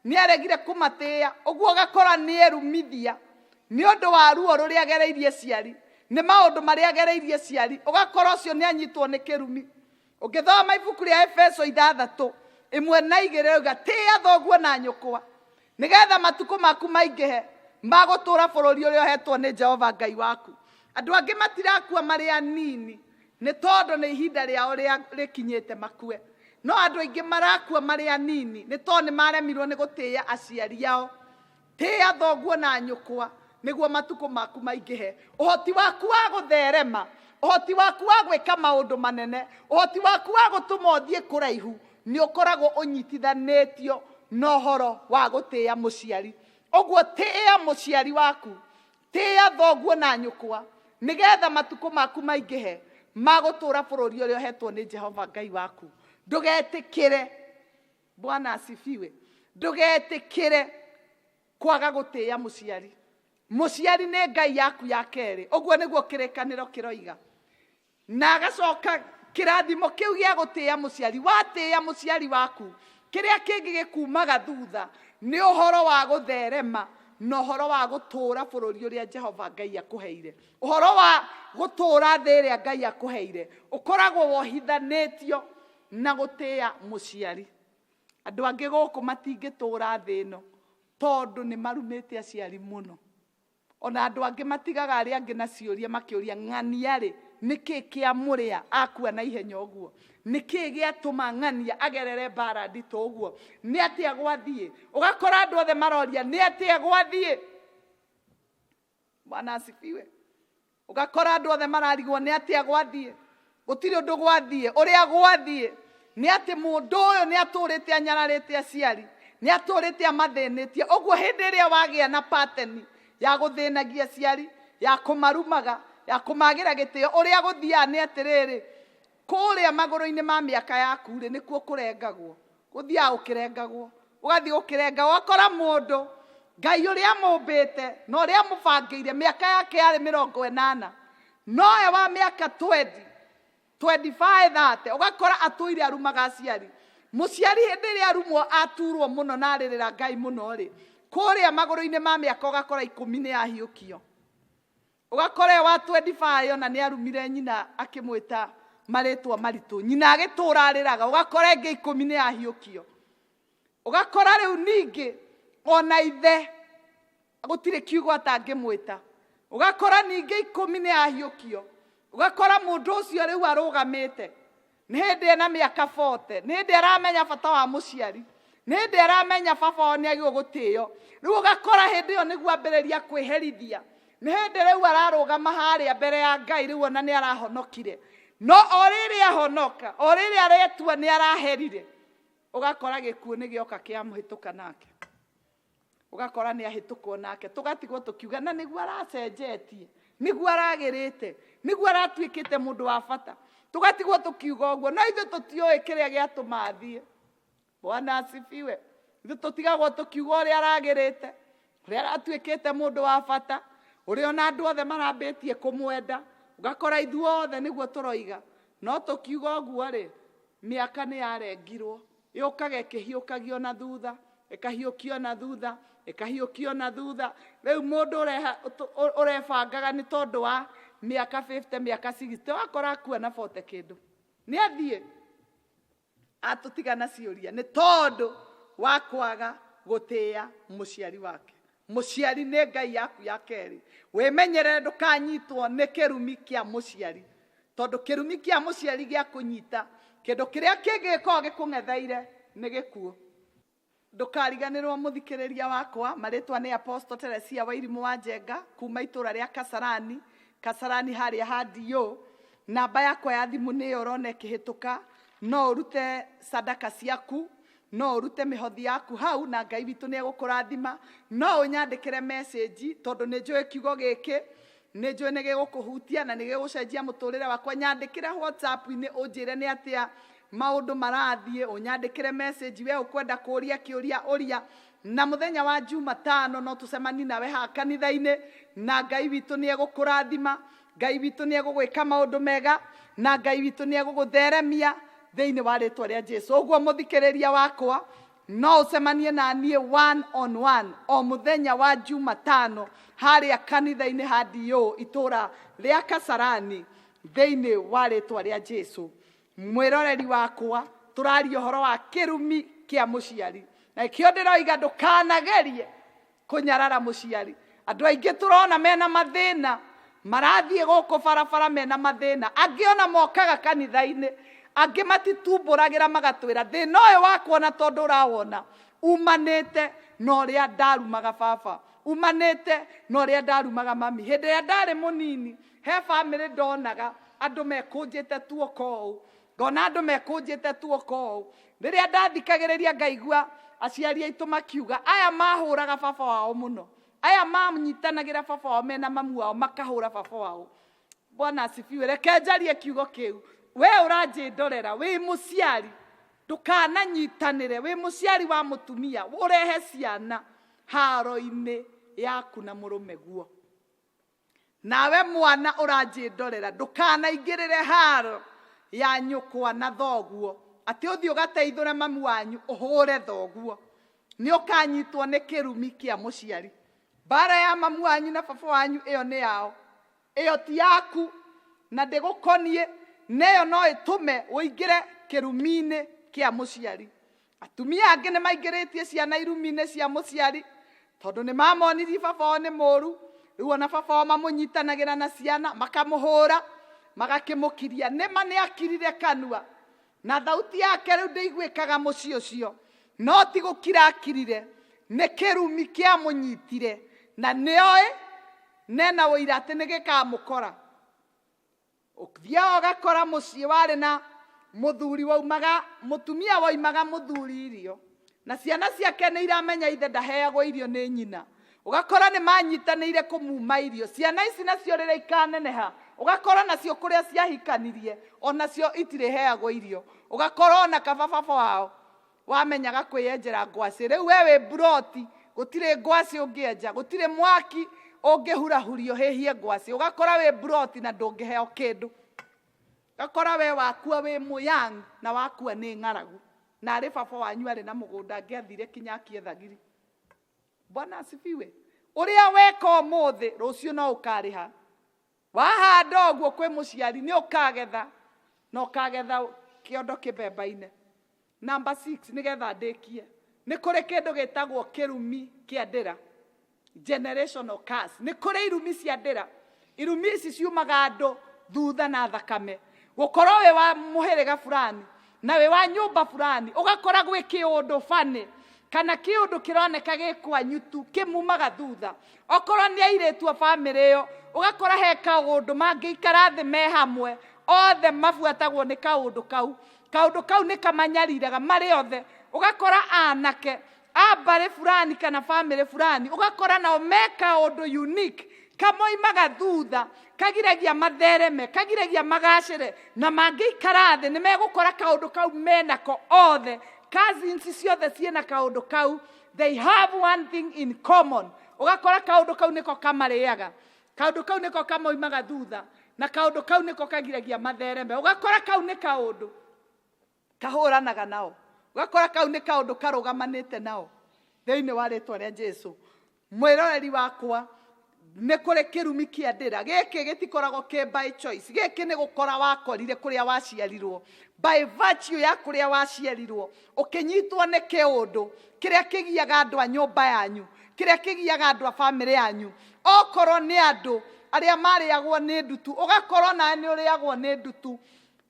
nĩ aregire kũmatĩĩa, ũguo ũgakora nĩ erumithia nĩ ũndũ wa ruo rũrĩa agereirie ciari, nĩ maũndũ marĩa agereirie ciari. Ũgakora ũcio nĩ anyitwo nĩ kĩrumi. Ũngĩthoma ibuku rĩa Efeso 6:1-2 uga tĩa thoguo na nyũkwa, nĩgetha matukũ maku maingĩhe magũtũũra bũrũri ũrĩa ũhetwo nĩ Jehova Ngai waku. Andũ angĩ matirakua marĩ anini, nĩ tondũ nĩ ihinda rĩao rĩkinyĩte makue. No andũ aingĩ marakua marĩ anini nĩ tondũ nĩ maremirwo nĩ gũtĩĩa aciari ao. Tĩĩa thoguo na nyũkwa nĩguo matukũ maku maingĩhe. Ũhoti waku wa gũtherema, ũhoti waku wa gwĩka maũndũ manene, ũhoti waku wa gũtũma ũthiĩ kũraihu nĩ ũkoragwo ũnyitithanĩtio na ũhoro wa gũtĩĩa mũciari. Ũguo tĩĩa mũciari waku, tĩĩa thoguo na nyũkwa, nĩgetha matukũ maku maingĩhe magũtũũra bũrũri ũrĩa ũhetwo nĩ Jehova Ngai waku. Ndũgetĩkĩre, Bwana asifiwe, ndũgetĩkĩre kwaga gũtĩĩa mũciari. Mũciari nĩ Ngai yaku ya kerĩ. Ũguo nĩguo kĩrĩkanĩro kĩroiga. Na agacoka kĩrathimo kĩu gĩa gũtĩĩa mũciari. Watĩĩa mũciari waku, kĩrĩa kĩngĩ gĩkumaga thutha nĩ ũhoro wa gũtherema na ũhoro wa gũtũũra bũrũri ũrĩa Jehova Ngai akũheire. Ũhoro wa gũtũũra thĩ ĩrĩa Ngai akũheire ũkoragwo wohithanĩtio na gũtĩĩa mũciari. Andũ angĩ gũkũ matingĩtũũra thĩ ĩno tondũ nĩ marumĩte aciari mũno. Ona andũ angĩ matigaga arĩa angĩ na ciũria makĩũria ng'ania rĩ, nĩkĩ kĩa mũrĩa akua na ihenya ũguo? Nĩkĩ gĩatũma ng'ania agerere mbara nditũ ũguo? Nĩ atĩa gwathiĩ? Ũgakora andũ othe maroria nĩ atĩa gwathiĩ? Bwana asifiwe. Ũgakora andũ othe mararigwo nĩ atĩa gwathiĩ? Gũtirĩ ũndũ gwathiĩ. Ũrĩa gwathiĩ nĩ atĩ mũndũ ũyũ nĩ atũrĩte anyararĩte aciari, nĩ atũrĩte amathĩnĩtie. Ũguo hĩndĩ ĩrĩa wagĩa na pattern ya gũthĩnagia aciari, ya kũmarumaga, ya kũmagĩra gĩtĩo, ũrĩa gũthiaga nĩ atĩrĩrĩ, kũrĩa magũrũ-inĩ ma mĩaka yaku rĩ nĩkuo kũrengagwo. Gũthiaga ũkĩrengagwo, ũgathiĩ ũkĩrenga, ũgakora mũndũ Ngai ũrĩa mũmbĩte na ũrĩa mũbangĩire mĩaka yake yarĩ 80, nowe wa mĩaka 20, 25, 30, ũgakora atũire arumaga aciari. Mũciari hĩndĩ ĩrĩa arumwo aturwo mũno na arĩrĩra Ngai mũno rĩ, kũrĩa magũrũ-inĩ ma mĩaka ũgakora 10 nĩ yahiũkio. Ũgakora wa 25 ona nĩ arumire nyina akĩmwĩta marĩtwa maritũ, nyina agĩtũũra arĩraga, ũgakora ĩngĩ 10 nĩ yahiũkio. Ũgakora rĩu ningĩ ona ithe gũtirĩ kiugo atangĩmwĩta, ũgakora ningĩ 10 nĩ yahiũkio. Ũgakora mũndũ ũcio rĩu arũgamĩte nĩ hĩndĩ ena mĩaka 40, nĩ hĩndĩ aramenya bata wa mũciari, nĩ hĩndĩ aramenya baba wao nĩ agĩrĩirwo gũtĩĩo. Rĩu ũgakora hĩndĩ ĩyo nĩguo ambĩrĩria kwĩherithia, nĩ hĩndĩ rĩu ararũgama harĩa mbere ya Ngai, rĩu ona nĩ arahonokire. No o rĩrĩa ahonoka, o rĩrĩa aretua nĩ araherire, ũgakora gĩkuũ nĩ gĩoka kĩamũhĩtũka nake. Ũgakora nĩ ahĩtũkwo nake, tũgatigwo tũkiuga na nĩguo aracenjetie, nĩguo aragĩrĩte, nĩguo aratuĩkĩte mũndũ wa bata. Tũgatigwo tũkiuga ũguo, no ithuĩ tũtiũĩ kĩrĩa gĩatũma athiĩ. Bwana asifiwe. Ithuĩ tũtigagwo tũkiuga ũrĩa aragĩrĩte, ũrĩa aratuĩkĩte mũndũ wa bata, ũrĩa ona andũ othe marambĩtie kũmwenda. Ũgakora ithuothe nĩguo tũroiga, no tũkiuga ũguo rĩ, mĩaka nĩ yarengirwo, yũkaga ĩkĩhiũkagio na thutha, ĩkahiũkio na thutha, ĩkahiũkio na thutha. Rĩu mũndũ ũrebangaga nĩ tondũ wa mĩaka 50, mĩaka 60, wakora akua na 40 kĩndũ. Nĩ athiĩ atũtiga na ciũria nĩ tondũ wa kwaga gũtĩĩa mũciari wake. Mũciari nĩ Ngai yaku ya kerĩ. Wĩmenyerere ndũkanyitwo nĩ kĩrumi kĩa mũciari, tondũ kĩrumi kĩa mũciari gĩa kũnyita, kĩndũ kĩrĩa kĩngĩ gĩkoragwo gĩkũng'etheire nĩ gĩkuũ. Ndũkariganĩrwo mũthikĩrĩria wakwa, marĩtwa nĩ Apostle Teresia Wairimũ wa Njenga, kuma itũra rĩa Kasarani harĩa handiyo. Namba yakwa ya thimũ nĩyo ũrona ĩkĩhĩtũka. No ũrute sadaka ciaku, no ũrute mĩhothi yaku hau na Ngai witũ nĩ egũkũrathima. No ũnyandĩkĩre message, tondũ nĩ njũĩ kiugo gĩkĩ, nĩ njũĩ nĩ gĩgũkũhutia na nĩ gĩgũcenjia mũtũrĩre wakwa. Nyandĩkĩre WhatsApp-inĩ ũnjĩre nĩ atĩa maũndũ marathiĩ, ũnyandĩkĩre message we ũkwenda kũũria kĩũria ũria. Na mũthenya wa Jumatano no tũcemanie nawe haha kanitha-inĩ, na Ngai witũ nĩ egũkũrathima, Ngai witũ nĩ egũgwĩka maũndũ mega, na Ngai witũ nĩ egũgũtheremia thĩinĩ wa rĩtwa rĩa Jesũ. Ũguo mũthikĩrĩria wakwa, no ũcemanie na niĩ 1-on-1 o mũthenya wa Jumatano harĩa kanitha-inĩ handiyo itũra rĩa Kasarani thĩinĩ wa rĩtwa rĩa Jesũ. Mwĩroreri wakwa, tũraria ũhoro wa kĩrumi kĩa mũciari, na kĩo ndĩroiga ndũkanagerie kũnyarara mũciari. Andũ aingĩ tũrona mena mathĩna marathie goko barabara mena mathina, angi ona mokaga kanitha-ini, angi matitumburagira magatwira thina uyu wakuona tondu urawona umanite na uria ndarumaga baba, umanite na uria ndarumaga mami. Hindi ya ndari munini he family ndonaga andu mekunjite tuoko, ngona andu mekunjite tuoko. Riria ndathikagiriria ngaigua aciari aitu makiuga aya mahuraga baba wao muno, aya manyitanagira baba wao mena mamu wao makahura baba wao. Bwana asifiwe. Reke njarie kiugo kiu. We uranjindorera wi muciari, ndukananyitanire wi muciari wa mutumia urehe ciana haro-ini yaku na murume guo. Nawe mwana uranjindorera ndukanaingirire haro ya nyukwa na thoguo ati uthio gateithure mamu wanyu uhure thoguo, ni ukanyitwo ni kirumi kia muciari. Bara ya mamu wanyu na baba wanyu iyo ni yao, iyo ti yaku na ndigukonie, neyo no itume uingire kirumi-ini kia muciari. Atumia angi ni maingiritie ciana irumi-ini cia muciari tondu ni mamonirie baba wao ni muru. Riu ona baba wao mamunyitanagira na ciana makamuhura magakimukiria. Nima ni akirire kanua na thauti yake riu ndiguikaga mucii ucio, no ti gukira akirire, ni kirumi kia munyitire na nioi nena wira ati nigikamukora. Uthia ugakora mucii wari na muthuri waumaga, mutumia waimaga muthuri irio na ciana ciake ni iramenya ithe ndaheagwo irio ni nyina, ugakora ni manyitanire kumuma irio. Ciana ici nacio rĩrĩa ikaneneha ugakora nacio kuria ciahikanirie onacio itiriheagwo irio, ugakora ona kaba baba wao wamenyaga kwiyenjera ngwaci. Riu we wi broti, gutire ngwaci ungienja, gutire mwaki ungihurahurio hihie ngwaci, ugakora wi broti na ndungiheo kindu. Ugakora we wakua wi muyang na wakua ni ng'aragu, na ari baba wanyu ari na mugunda angiathire kinya akiethagiri. Bwana asifiwe. Uria weka umuthi rucio no ukariha. Wahanda uguo kwi muciari ni ukagetha, no kagetha kiondo kibemba-ine. Number 6 nigetha ndikie, ni kuri kindu gitagwo kirumi kia ndira, generational curse. Ni kuri irumi cia ndira. Irumi ici ciumaga andu thutha na thakame. Gukorwo we wa muhiriga fulani na we wa nyumba fulani, ugakora gwi kiundu fani kana kiundu kironeka gikwanyu tu kimumaga thutha. Okorwo ni airitu a family iyo, ugakora he kaundu mangiikara thi me hamwe othe mabuatagwo ni kaundu kau. Kaundu kau ni kamanyariraga mari othe. Ugakora anake a mbari fulani kana family fulani, ugakora nao me kaundu unique kamoimaga thutha, kagiragia mathereme, kagiragia magacire, na mangiikara thi ni megukora kaundu kau menako othe. Cousins ciothe ciena kaundu kau, they have one thing in common. Ugakora kaundu kau niko kamariaga, kaundu kau niko kamoimaga thutha, na kaundu kau niko kagiragia mathereme. Ugakora kau ni kaundu kahuranaga nao, ugakora kau ni kaundu karugamanite nao thiini wa ritwa ria Jesu. Mwiroreri wakwa, ni kuri kirumi kia ndira. Giki gitikoragwo ki by choice, giki ni gukora wakorire kuria waciarirwo, by virtue ya kuria waciarirwo, ukinyitwo ni kiundu kiria kigiaga andu a nyumba yanyu, kiria kigiaga andu a family yanyu. Okorwo ni andu aria mariagwo ni ndutu, ugakorwo nawe ni uriagwo ni ndutu,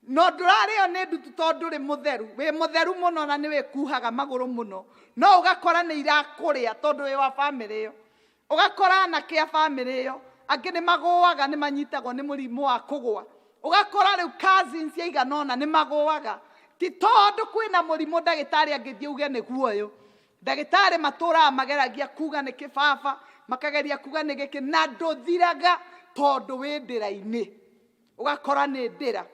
no ndurario ni ndutu tondu ri mutheru, wi mutheru muno na ni wikuhaga maguru muno, no ugakora ni irakuria tondu wi wa family iyo. Ugakora na kia family iyo angi ni maguaga, ni manyitagwo ni murimu wa kugwa. Ugakora riu cousins aiganona ni maguaga, ti tondu kwina murimu ndagitari angithie uge ni guoyo. Ndagitari matura mageragia kuga ni kibaba, makageria kuga ni giki, na nduthiraga tondu wi ndira-ini. Ugakora ni ndira,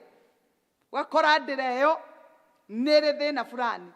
ugakora ndira iyo niri thina fulani,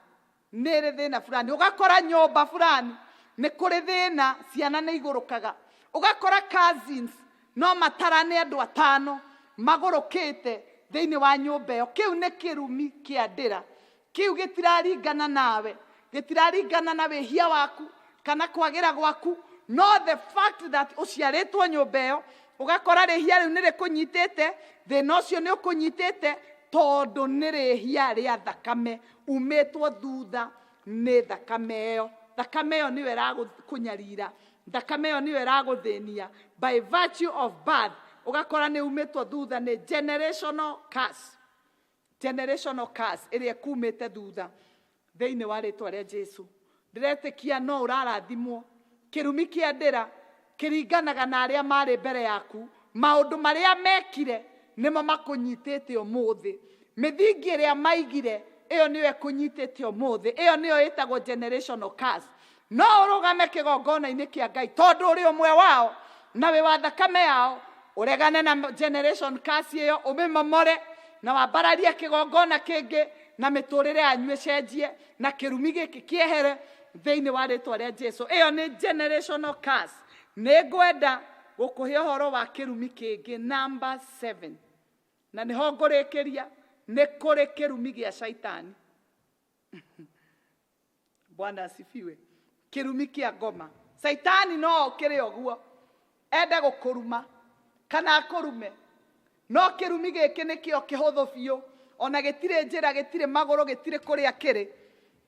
niri thina fulani. Ugakora nyumba fulani ni kuri thina, ciana ni igurukaga. Ugakora cousins no matarane andu 5 magurukite thiini wa nyumba iyo. Kiu ni kirumi kia ndira, kiu gitiraringana nawe, gitiraringana na wihia waku kana kwagira gwaku, no the fact that uciaritwo nyumba iyo. Ugakora rihia riu ni rikunyitite, thina ucio ni ukunyitite tondu ni rihia ria thakame umitwo thutha ni thakame iyo. Thakame iyo niwe iragukunyarira, thakame iyo niwe iraguthinia by virtue of birth. ugakora nĩ umetwo thutha nĩ generational curse. Generational curse ĩrĩa kumĩte thutha thĩinĩ wa rĩtwa rĩa Jesu. Ndĩretĩkia no ũrarathimwo. Kĩrumi kĩa ndĩra kĩringanaga na arĩa marĩ mbere yaku. Maũndũ marĩa mekire nĩmo makũnyitĩte ũmũthĩ. Mĩthingi ĩrĩa maigire ĩyo nĩyo ĩkũnyitĩte ũmũthĩ. Ĩyo nĩyo ĩtagwo generational curse. No ũrũgame kĩgongona-inĩ kĩa Ngai tondũ ũrĩ ũmwe wao na wĩ wa thakame yao, ũregane na generation curse ĩyo, ũmĩmomore na wambararie kĩgongona kĩngĩ na mĩtũrĩre yanyu ĩcenjie na kĩrumi gĩkĩ kĩehere thĩinĩ wa rĩtwa rĩa Jesu. Ĩyo nĩ generational curse. Nĩ ngwenda gũkũhe ũhoro wa kĩrumi kĩngĩ, number 7. Na nĩho ngũrĩkĩria, nĩ kũrĩ kĩrumi gĩa Saitani. Bwana asifiwe. Kĩrumi kĩa ngoma. Saitani no okĩre ũguo ende gũkũruma kana akũrume. No kĩrumi gĩkĩ nĩkĩo kĩhũthũ biũ, ona gĩtirĩ njĩra, gĩtirĩ magũrũ, gĩtirĩ kũrĩa kĩrĩ,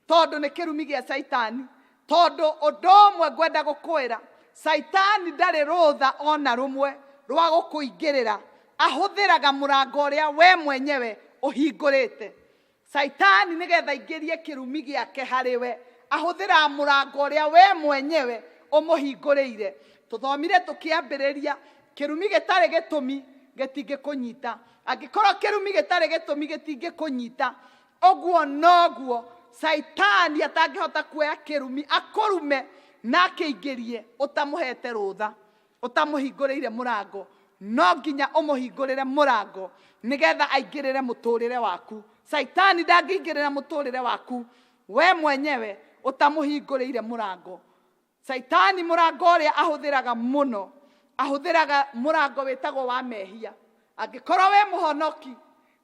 tondũ nĩ kĩrumi gĩa Saitani. Tondũ ũndũ ũmwe ngwenda gũkwĩra, Saitani ndarĩ rũtha ona rũmwe rwa gũkũingĩrĩra. Ahũthĩraga mũrango ũrĩa we mwenyewe ũhingũrĩte. Saitani nĩgetha aingĩrie kĩrumi gĩake harĩ we, ahũthĩraga mũrango ũrĩa we mwenyewe ũmũhingũrĩire. Tũthomire tũkĩambĩrĩria, kĩrumi gĩtarĩ gĩtũmi gĩtingĩkũnyita. Angĩkorwo kĩrumi gĩtarĩ gĩtũmi gĩtingĩkũnyita, ũguo noguo Saitani atangĩhota kuoya kĩrumi akũrume na akĩingĩrie ũtamũhete rũtha, ũtamũhingũrĩire mũrango. No nginya ũmũhingũrĩre mũrango nĩgetha aingĩrĩre mũtũrĩre waku. Saitani ndangĩingĩrĩra mũtũrĩre waku we mwenyewe ũtamũhingũrĩire mũrango. Saitani mũrango ũrĩa ahũthĩraga mũno, ahũthĩraga mũrango wĩtagwo wa mehia. Angĩkorwo we mũhonoki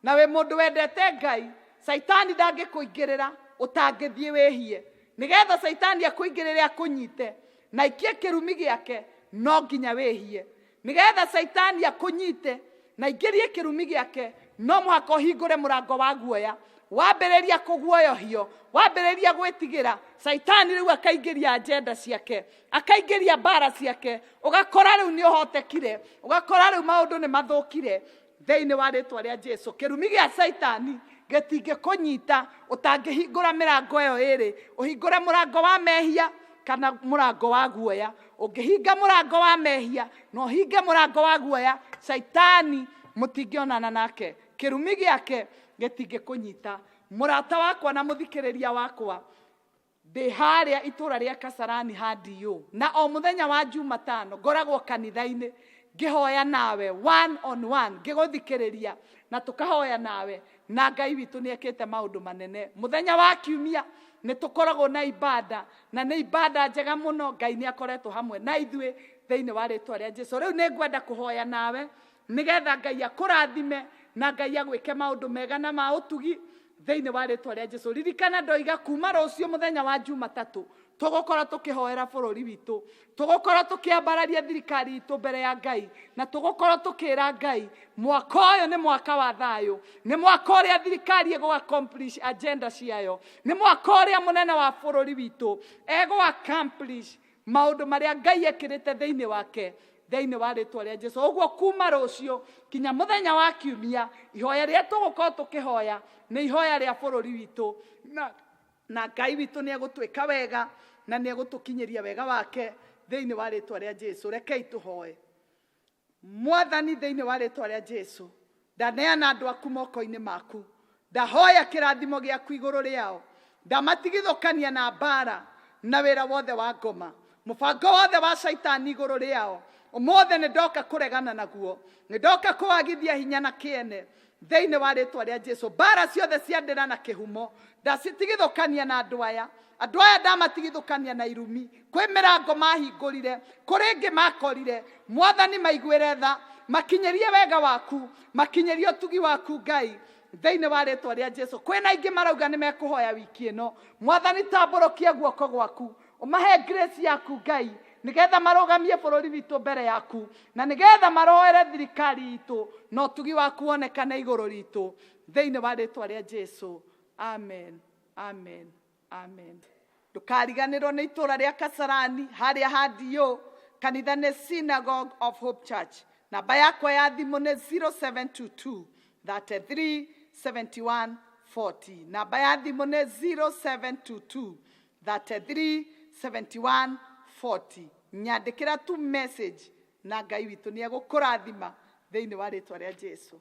na we mũndũ wendete Ngai, Saitani ndangĩkũingĩrĩra ũtangĩthiĩ wĩhie. Nĩgetha Saitani akũingĩrĩre akũnyite na ikie kĩrumi gĩake, no nginya wĩhie. Nĩgetha Saitani akũnyite na ingĩrie kĩrumi gĩake, no mũhaka ũhingũre mũrango wa guoya. Wambĩrĩria kũguoyohio, wambĩrĩria gwĩtigĩra, Saitani rĩu akaingĩria agenda ciake, akaingĩria mbara ciake, ũgakora rĩu nĩ ũhotekire, ũgakora rĩu maũndũ nĩ mathũkire thĩinĩ wa rĩtwa rĩa Jesu. Kĩrumi gĩa Saitani gĩtingĩkũnyita ũtangĩhingũra mĩrango ĩyo ĩrĩ. Ũhingũre mũrango wa mehia kana mũrango wa guoya. Ũngĩhinga mũrango wa mehia na ũhinge mũrango wa guoya, Saitani mũtingĩonana nake. Kĩrumi gĩake gĩtingĩkũnyita. Mũrata wakwa na mũthikĩrĩria wakwa, ndĩ harĩa itũra rĩa Kasarani handiyo, na o mũthenya wa Jumatano ngoragwo kanitha-inĩ ngĩhoya nawe one on one, ngĩgũthikĩrĩria na tũkahoya nawe, na Ngai witũ nĩekĩte maũndũ manene. Mũthenya wa Kiumia nĩ tũkoragwo na ibada, na nĩ ibada njega mũno. Ngai nĩ akoretwo hamwe na ithuĩ thĩinĩ wa rĩtwa rĩa Jesu. Rĩu nĩ ngwenda kũhoya nawe nĩgetha Ngai akũrathime na Ngai agwĩke maũndũ mega na ma ũtugi thĩinĩ wa rĩtwa rĩa Jesu. Ririkana ndoiga kuma rũciũ mũthenya wa Jumatatũ tũgũkorwo tũkĩhoera bũrũri witũ, tũgũkorwo tũkĩambararia thirikari itũ mbere ya Ngai, na tũgũkorwo tũkĩra Ngai mwaka ũyũ nĩ mwaka wa thayũ, nĩ mwaka ũrĩa thirikari ĩgũ accomplish agenda ciayo, nĩ mwaka ũrĩa mũnene wa bũrũri witũ ĩgũ accomplish maũndũ marĩa Ngai ekĩrĩte thĩinĩ wake thĩinĩ wa rĩtwa rĩa Jesu. Ũguo kuma rũciũ kinya mũthenya wa Kiumia, ihoya rĩa tũgũkorwo tũkĩhoya nĩ ihoya rĩa bũrũri witũ, na Ngai witũ nĩ egũtwĩka wega na nĩ egũtũkinyĩria wega wake thĩinĩ wa rĩtwa rĩa Jesu. Rekei tũhoe. Mwathani, thĩinĩ wa rĩtwa rĩa Jesu, ndaneana andũ aku moko-inĩ maku, ndahoya kĩrathimo gĩaku igũrũ rĩao, ndamatigithũkania na mbara na wĩra wothe wa ngoma, mũbango wothe wa Saitani igũrũ rĩao. Ũmũthĩ nĩ ndoka kũregana naguo, nĩ ndoka kũwagithia hinya na kĩene thĩinĩ wa rĩtwa rĩa Jesu. Mbara ciothe cia ndĩra na kĩhumo ndacitigithũkania na andũ aya ndamatigithũkania na irumi. Kwĩ mĩrango mahingũrire, kũrĩ ĩngĩ makorire. Mwathani, maiguĩre tha, makinyĩrie wega waku, makinyĩrie ũtugi waku Ngai thĩinĩ wa rĩtwa rĩa Jesu. Kwĩna ingĩ marauga nĩ mekũhoya wiki ĩno, Mwathani tambũrũkia guoko gwaku, ũmahe grace yaku Ngai, nĩgetha marũgamie bũrũri witũ mbere yaku, na nĩgetha maroere thirikari itũ na ũtugi waku wonekane igũrũ ritũ thĩinĩ wa rĩtwa rĩa Jesu. Amen, amen, amen. Ndũkariganĩrwo nĩ itũra rĩa Kasarani harĩa handiyo, kanitha nĩ Synagogue of Hope Church. namba yakwa ya thimũ nĩ 0722 33 71 40. Namba ya thimũ nĩ 0722 33 71 40. Nyandĩkĩra tu message na Ngai witũ nĩ egũkũrathima thĩinĩ wa rĩtwa rĩa Jesũ.